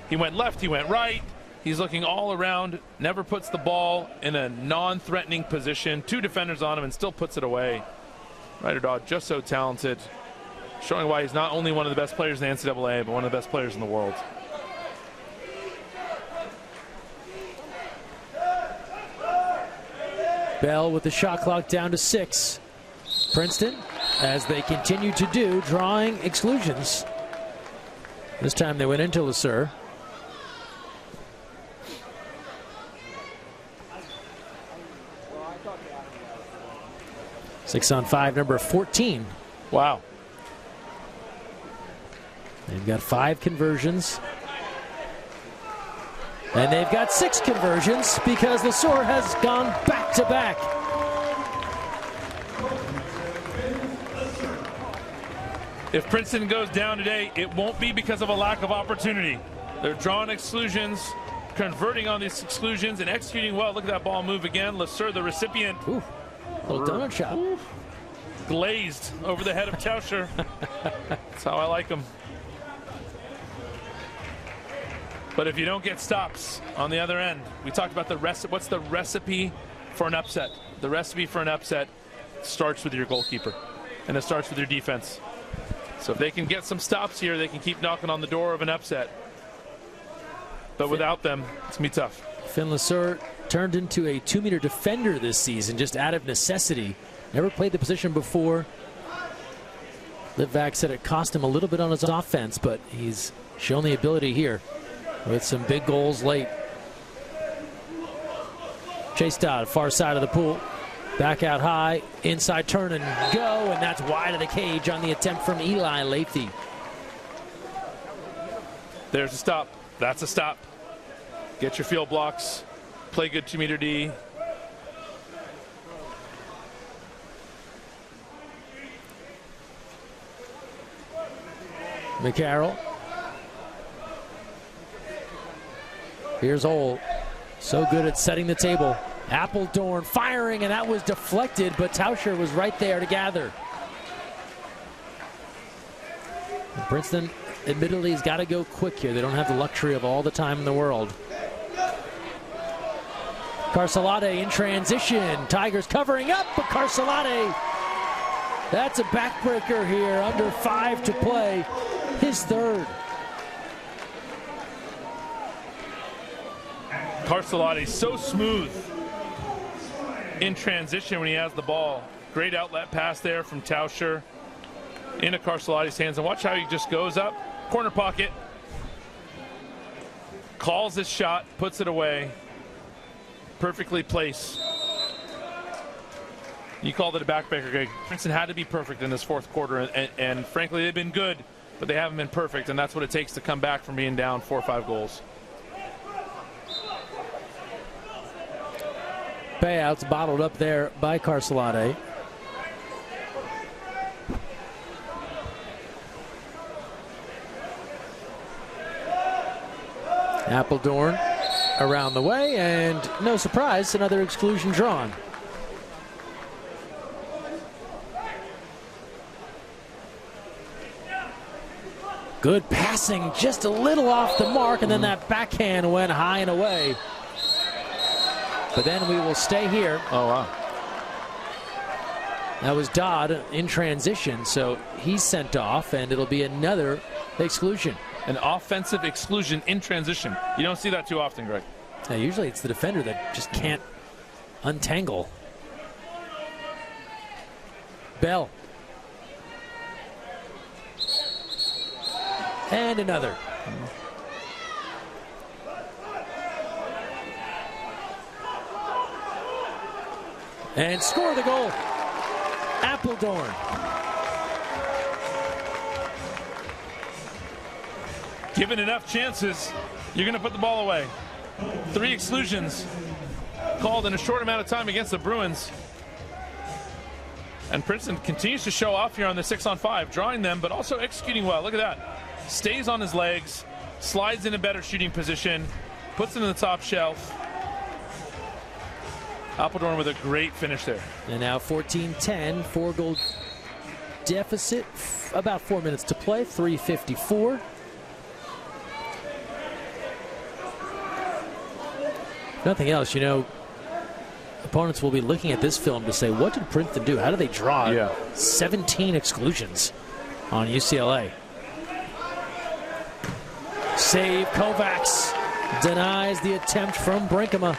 S2: He went left, he went right. He's looking all around, never puts the ball in a non-threatening position. 2 defenders on him and still puts it away. Ryder Dodd, just so talented. Showing why he's not only one of the best players in the NCAA, but one of the best players in the world.
S1: Bell with the shot clock down to 6. Princeton, as they continue to do, drawing exclusions. This time they went into Lasser. Six on 5, number 14.
S2: Wow.
S1: They've got 5 conversions. And they've got 6 conversions because Lasser has gone back-to-back.
S2: If Princeton goes down today, it won't be because of a lack of opportunity. They're drawing exclusions, converting on these exclusions, and executing well. Look at that ball move again. Lasser, the recipient.
S1: Ooh, little donut shot.
S2: Ooh. Glazed over the head of Tauscher. That's how I like him. But if you don't get stops on the other end, we talked about the recipe. What's the recipe for an upset? The recipe for an upset starts with your goalkeeper, and it starts with your defense. So if they can get some stops here, they can keep knocking on the door of an upset. But without them, it's going to be tough.
S1: Finn Lasser turned into a 2-meter defender this season, just out of necessity. Never played the position before. Litvak said it cost him a little bit on his offense, but he's shown the ability here with some big goals late. Chase Dodd, far side of the pool. Back out high, inside turn and go, and that's wide of the cage on the attempt from Eli Lathy.
S2: There's a stop. That's a stop. Get your field blocks. Play good 2-meter D.
S1: McCarroll. Here's Ole. So good at setting the table. Appledorn firing, and that was deflected, but Tauscher was right there to gather. And Princeton, admittedly, has got to go quick here. They don't have the luxury of all the time in the world. Carcelade in transition. Tigers covering up, but Carcelade, that's a backbreaker here. Under 5 to play. His third.
S2: Carcelade so smooth in transition when he has the ball. Great outlet pass there from Tauscher into Carcelade's hands. And watch how he just goes up, corner pocket, calls his shot, puts it away. Perfectly placed. You called it a backbreaker, Greg. Princeton had to be perfect in this fourth quarter, and frankly, they've been good, but they haven't been perfect, and that's what it takes to come back from being down 4 or 5 goals.
S1: Payouts bottled up there by Carcelade. Appledorn around the way, and no surprise, another exclusion drawn. Good passing, just a little off the mark, and then that backhand went high and away. But then we will stay here.
S2: Oh, wow.
S1: That was Dodd in transition, so he's sent off, and it'll be another exclusion.
S2: An offensive exclusion in transition. You don't see that too often, Greg.
S1: Now, usually it's the defender that just can't untangle. Bell. And another. And score the goal. Appledorn.
S2: Given enough chances, you're going to put the ball away. 3 exclusions called in a short amount of time against the Bruins. And Princeton continues to show off here on the 6-on-5, drawing them, but also executing well. Look at that. Stays on his legs, slides in a better shooting position, puts it in the top shelf. Appledorn with a great finish there.
S1: And now 14-10, 4-goal deficit, about 4 minutes to play, 3:54. Nothing else, you know, opponents will be looking at this film to say, what did Princeton do? How did they draw 17 exclusions on UCLA? Save, Kovacs denies the attempt from Brinkema.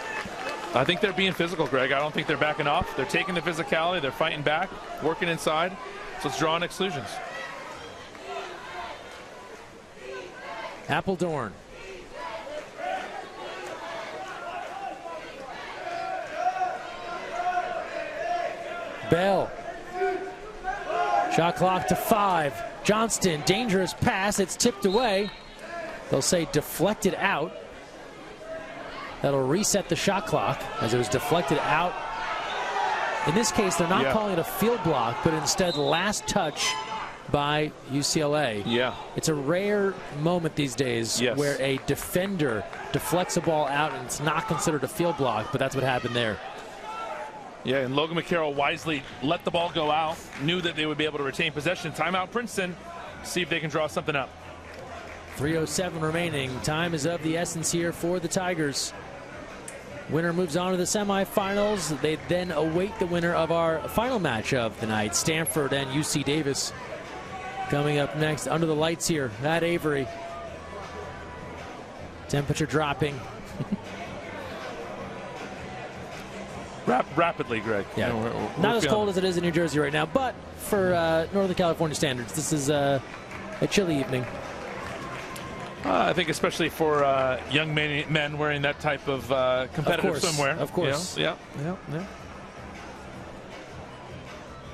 S2: I think they're being physical, Greg. I don't think they're backing off. They're taking the physicality. They're fighting back, working inside. So it's drawing exclusions.
S1: Appledorn. Bell. Shot clock to 5. Johnston, dangerous pass. It's tipped away. They'll say deflected out. That'll reset the shot clock as it was deflected out. In this case, they're not calling it a field block, but instead last touch by UCLA.
S2: Yeah.
S1: It's a rare moment these days where a defender deflects a ball out and it's not considered a field block, but that's what happened there.
S2: Yeah, and Logan McCarroll wisely let the ball go out, knew that they would be able to retain possession. Timeout Princeton, see if they can draw something up.
S1: 3:07 remaining. Time is of the essence here for the Tigers. Winner moves on to the semifinals. They then await the winner of our final match of the night, Stanford and UC Davis. Coming up next under the lights here at Avery. Temperature dropping.
S2: Rapidly, Greg.
S1: Yeah,
S2: you know, we're
S1: not as cold as it is in New Jersey right now, but for Northern California standards, this is a chilly evening.
S2: I think especially for young men wearing that type of competitive swimwear.
S1: Of course.
S2: You know? Yeah.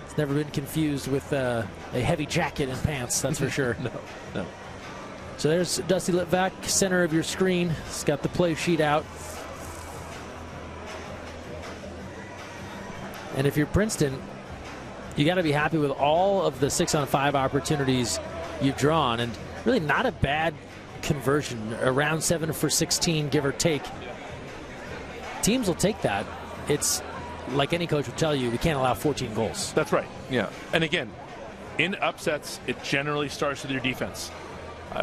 S1: It's never been confused with a heavy jacket and pants, that's for sure.
S2: No.
S1: So there's Dusty Litvak, center of your screen. It's got the play sheet out. And if you're Princeton, you got to be happy with all of the 6-on-5 opportunities you've drawn, and really not a bad conversion, around 7 for 16, give or take. Teams will take that. It's like any coach would tell you, we can't allow 14 goals.
S2: That's right. Yeah. And again, in upsets, it generally starts with your defense.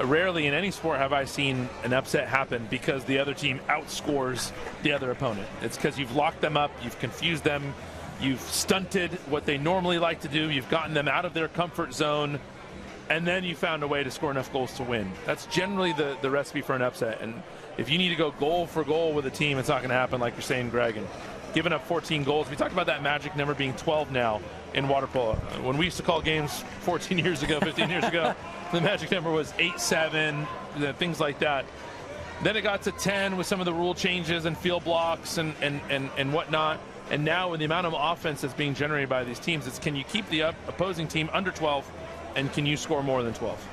S2: Rarely in any sport have I seen an upset happen because the other team outscores the other opponent. It's because you've locked them up, you've confused them, you've stunted what they normally like to do, you've gotten them out of their comfort zone, and then you found a way to score enough goals to win. That's generally the recipe for an upset. And if you need to go goal for goal with a team, it's not going to happen, like you're saying, Greg. And giving up 14 goals, we talked about that magic number being 12 now in water polo. When we used to call games 14 years ago, 15 years ago, the magic number was 8-7, things like that. Then it got to 10 with some of the rule changes and field blocks and whatnot. And now with the amount of offense that's being generated by these teams, it's can you keep the opposing team under 12, and can you score more than 12?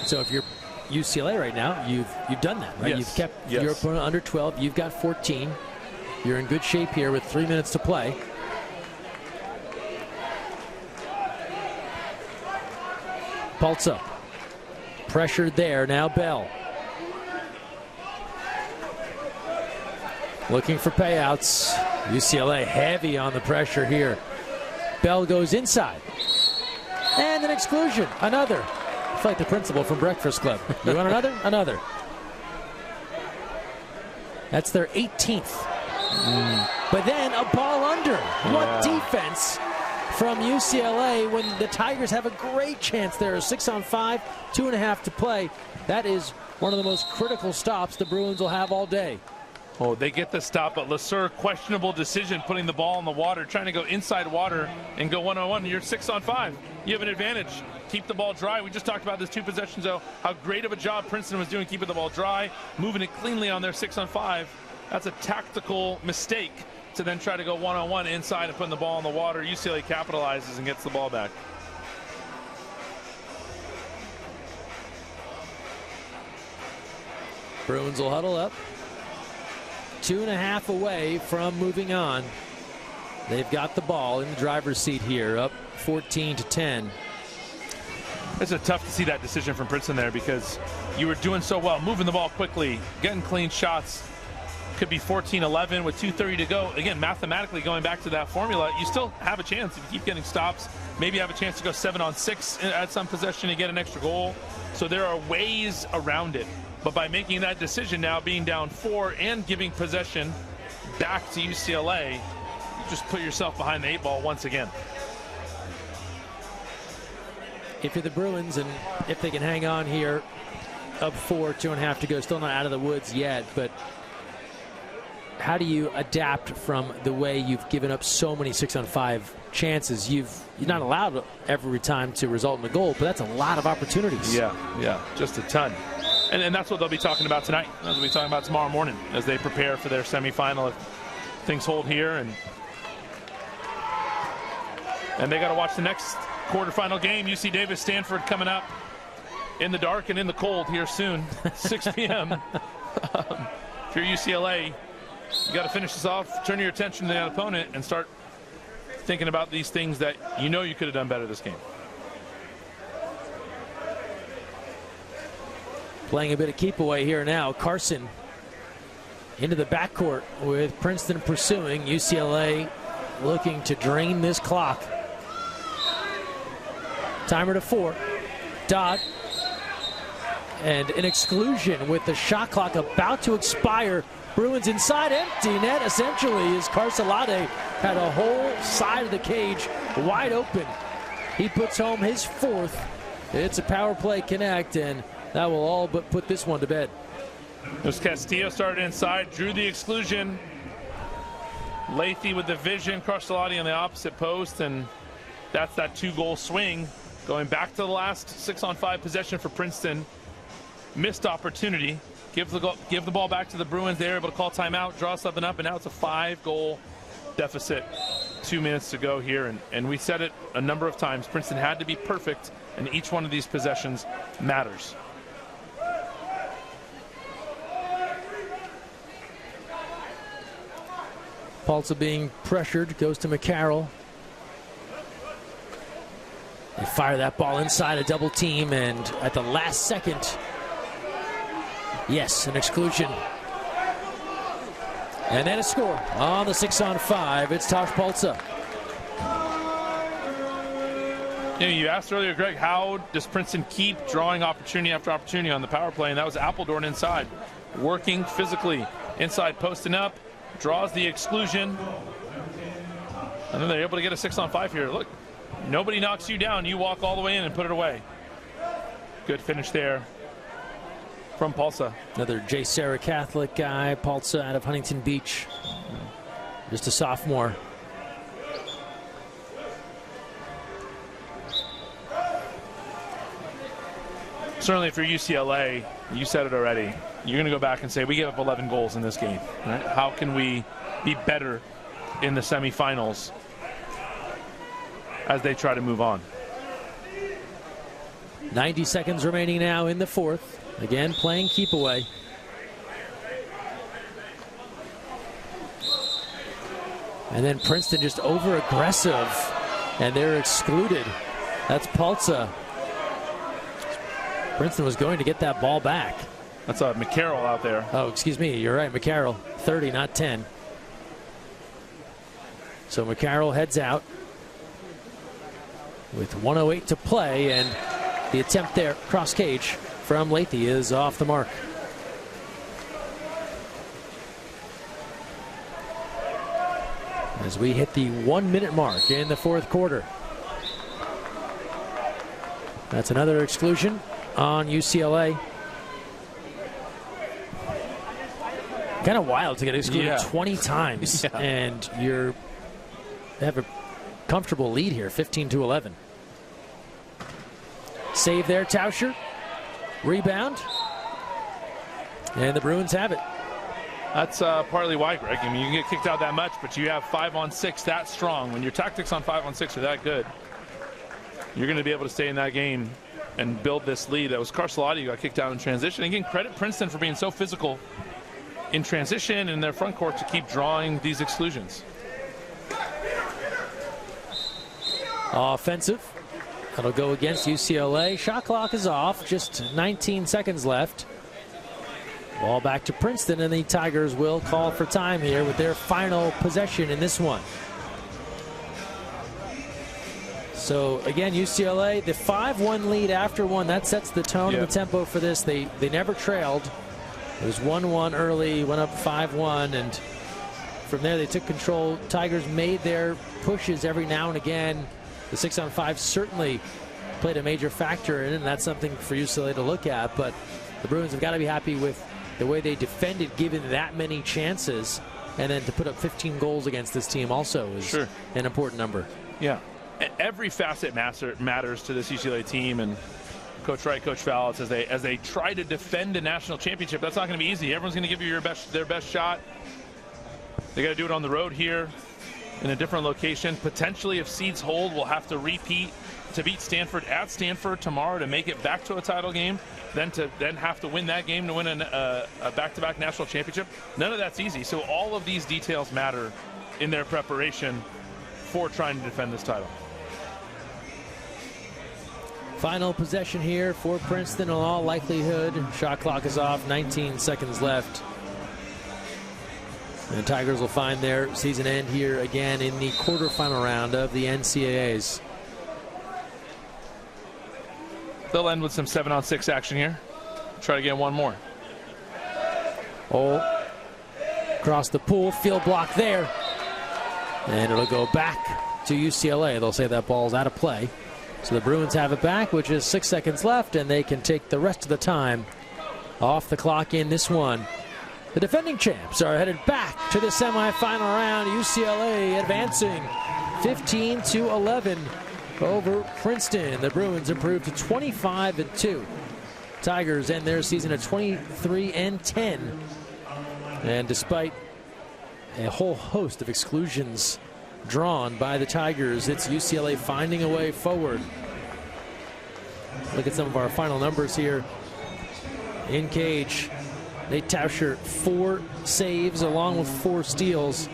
S1: So if you're UCLA right now, you've done that, right?
S2: Yes.
S1: You've kept your opponent under 12. You've got 14. You're in good shape here with 3 minutes to play. Paltza. Pressured there. Now Bell. Looking for payouts. UCLA heavy on the pressure here. Bell goes inside. And an exclusion. Another. It's like the principal from Breakfast Club. You want another? Another. That's their 18th. But then a ball under. What defense from UCLA when the Tigers have a great chance there. 6-on-5, 2.5 to play. That is one of the most critical stops the Bruins will have all day.
S2: Oh, they get the stop, but Lasser, questionable decision, putting the ball in the water, trying to go inside water and go one-on-one. You're 6-on-5. You have an advantage. Keep the ball dry. We just talked about this 2 possessions, though, how great of a job Princeton was doing keeping the ball dry, moving it cleanly on their 6-on-5. That's a tactical mistake to then try to go one-on-one inside and putting the ball in the water. UCLA capitalizes and gets the ball back.
S1: Bruins will huddle up. 2.5 away from moving on. They've got the ball in the driver's seat here, up 14-10.
S2: It's tough to see that decision from Princeton there because you were doing so well, moving the ball quickly, getting clean shots. Could be 14-11 with 2:30 to go. Again, mathematically going back to that formula, you still have a chance if you keep getting stops. Maybe have a chance to go 7-on-6 at some possession and get an extra goal. So there are ways around it. But by making that decision now, being down 4 and giving possession back to UCLA, you just put yourself behind the 8 ball once again.
S1: If you're the Bruins and if they can hang on here, up 4, 2.5 to go, still not out of the woods yet, but how do you adapt from the way you've given up so many 6-on-5 chances? You're not allowed every time to result in a goal, but that's a lot of opportunities.
S2: Yeah, just a ton. And that's what they'll be talking about tonight. That's what they'll be talking about tomorrow morning as they prepare for their semifinal if things hold here. And they got to watch the next quarterfinal game. UC Davis, Stanford coming up in the dark and in the cold here soon, 6 p.m. If you're UCLA, you got to finish this off, turn your attention to the opponent, and start thinking about these things that you know you could have done better this game.
S1: Playing a bit of keep away here now. Carson into the backcourt with Princeton pursuing. UCLA looking to drain this clock. Timer to 4. Dodd. And an exclusion with the shot clock about to expire. Bruins inside, empty net essentially as Carcelade had a whole side of the cage wide open. He puts home his 4th. It's a power play connect, and that will all but put this one to bed.
S2: As Castillo started inside, drew the exclusion. Lathy with the vision, Carcelade on the opposite post, and that's that 2-goal swing. Going back to the last 6-on-5 possession for Princeton. Missed opportunity. Give the ball back to the Bruins. They're able to call timeout, draw something up, and now it's a 5-goal deficit. 2 minutes to go here, and we said it a number of times. Princeton had to be perfect, and each one of these possessions matters.
S1: Paltza being pressured, goes to McCarroll. They fire that ball inside a double team, and at the last second, yes, an exclusion. And then a score on the 6-on-5. It's Tosh Paltza.
S2: You asked earlier, Greg, how does Princeton keep drawing opportunity after opportunity on the power play? And that was Appledorn inside, working physically inside, posting up, draws the exclusion, and then they're able to get a 6-on-5 here. Look, nobody knocks you down. You walk all the way in and put it away. Good finish there from Palsa.
S1: Another J. Sarah Catholic guy, Palsa out of Huntington Beach. Just a sophomore.
S2: Certainly if you're UCLA, you said it already, you're going to go back and say, we gave up 11 goals in this game. Right? How can we be better in the semifinals as they try to move on?
S1: 90 seconds remaining now in the fourth. Again, playing keep away. And then Princeton just over aggressive, and they're excluded. That's Palsa. Princeton was going to get that ball back.
S2: That's McCarroll out there.
S1: Oh, excuse me. You're right, McCarroll. 30, not 10. So McCarroll heads out with 1:08 to play, and the attempt there, cross cage from Lathy, is off the mark. As we hit the 1-minute mark in the fourth quarter. That's another exclusion on UCLA. Kind of wild to get excluded 20 times, and you have a comfortable lead here, 15-11. Save there, Tauscher. Rebound. And the Bruins have it.
S2: That's partly why, Greg. I mean, you can get kicked out that much, but you have 5-on-6 that strong. When your tactics on 5-on-6 are that good, you're going to be able to stay in that game and build this lead. That was Carcelotti who got kicked out in transition. Again, credit Princeton for being so physical in transition and in their front court to keep drawing these exclusions.
S1: Offensive. That'll go against UCLA. Shot clock is off. Just 19 seconds left. Ball back to Princeton, and the Tigers will call for time here with their final possession in this one. So again, UCLA, the 5-1 lead after one, that sets the tone and the tempo for this. They never trailed. It was 1-1 early, went up 5-1, and from there they took control. Tigers made their pushes every now and again. The 6-on-5 certainly played a major factor in it, and that's something for UCLA to look at. But the Bruins have got to be happy with the way they defended, given that many chances, and then to put up 15 goals against this team also is an important number.
S2: Yeah, every facet matters to this UCLA team, and Coach Wright, Coach Fowles, as they try to defend a national championship, that's not going to be easy. Everyone's going to give you their best shot. They got to do it on the road here in a different location. Potentially, if seeds hold, we'll have to repeat to beat Stanford at Stanford tomorrow to make it back to a title game, then have to win that game to win a back-to-back national championship. None of that's easy. So all of these details matter in their preparation for trying to defend this title.
S1: Final possession here for Princeton in all likelihood. Shot clock is off, 19 seconds left. And the Tigers will find their season end here again in the quarterfinal round of the NCAAs.
S2: They'll end with some 7-on-6 action here. Try to get one more.
S1: Oh, across the pool, field block there. And it'll go back to UCLA. They'll say that ball's out of play. So the Bruins have it back, which is 6 seconds left, and they can take the rest of the time off the clock in this one. The defending champs are headed back to the semifinal round. UCLA advancing 15-11 over Princeton. The Bruins improved to 25-2. Tigers end their season at 23-10. And despite a whole host of exclusions drawn by the Tigers, it's UCLA finding a way forward. Look at some of our final numbers here. In cage, Nate Tauscher, 4 saves along with 4 steals.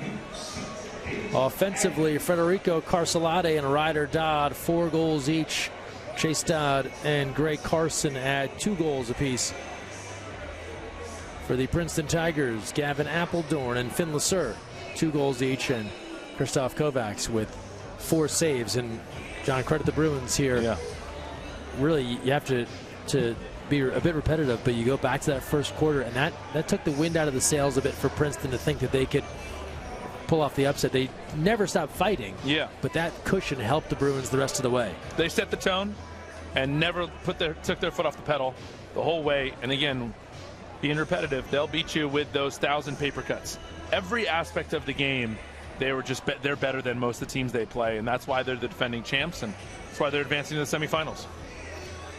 S1: Offensively, Federico Carcelotti and Ryder Dodd, 4 goals each. Chase Dodd and Gray Carson add 2 goals apiece. For the Princeton Tigers, Gavin Appledorn and Finn Lasser, 2 goals each, and Christoph Kovacs with 4 saves. And John, credit the Bruins here.
S2: Yeah.
S1: Really, you have to be a bit repetitive, but you go back to that first quarter, and that took the wind out of the sails a bit for Princeton to think that they could pull off the upset. They never stopped fighting.
S2: Yeah.
S1: But that cushion helped the Bruins the rest of the way.
S2: They set the tone and never took their foot off the pedal the whole way. And again, being repetitive, they'll beat you with those 1,000 paper cuts. Every aspect of the game, they're better than most of the teams they play, and that's why they're the defending champs, and that's why they're advancing to the semifinals.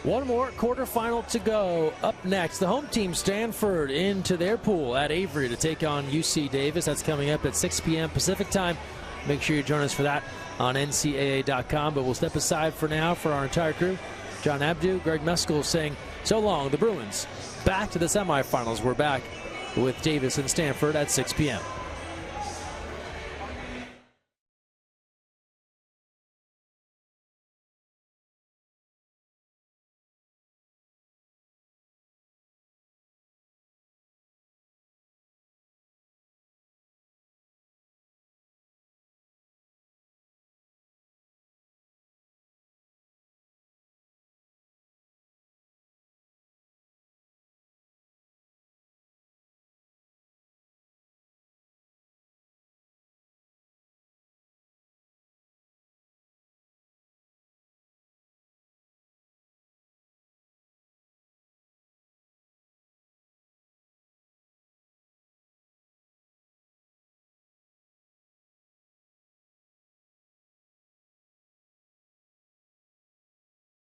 S1: One more quarterfinal to go. Up next, the home team Stanford into their pool at Avery to take on UC Davis. That's coming up at 6 p.m. Pacific time. Make sure you join us for that on NCAA.com. But we'll step aside for now for our entire crew. John Abdu, Greg Meskel saying so long. The Bruins back to the semifinals. We're back with Davis and Stanford at 6 p.m.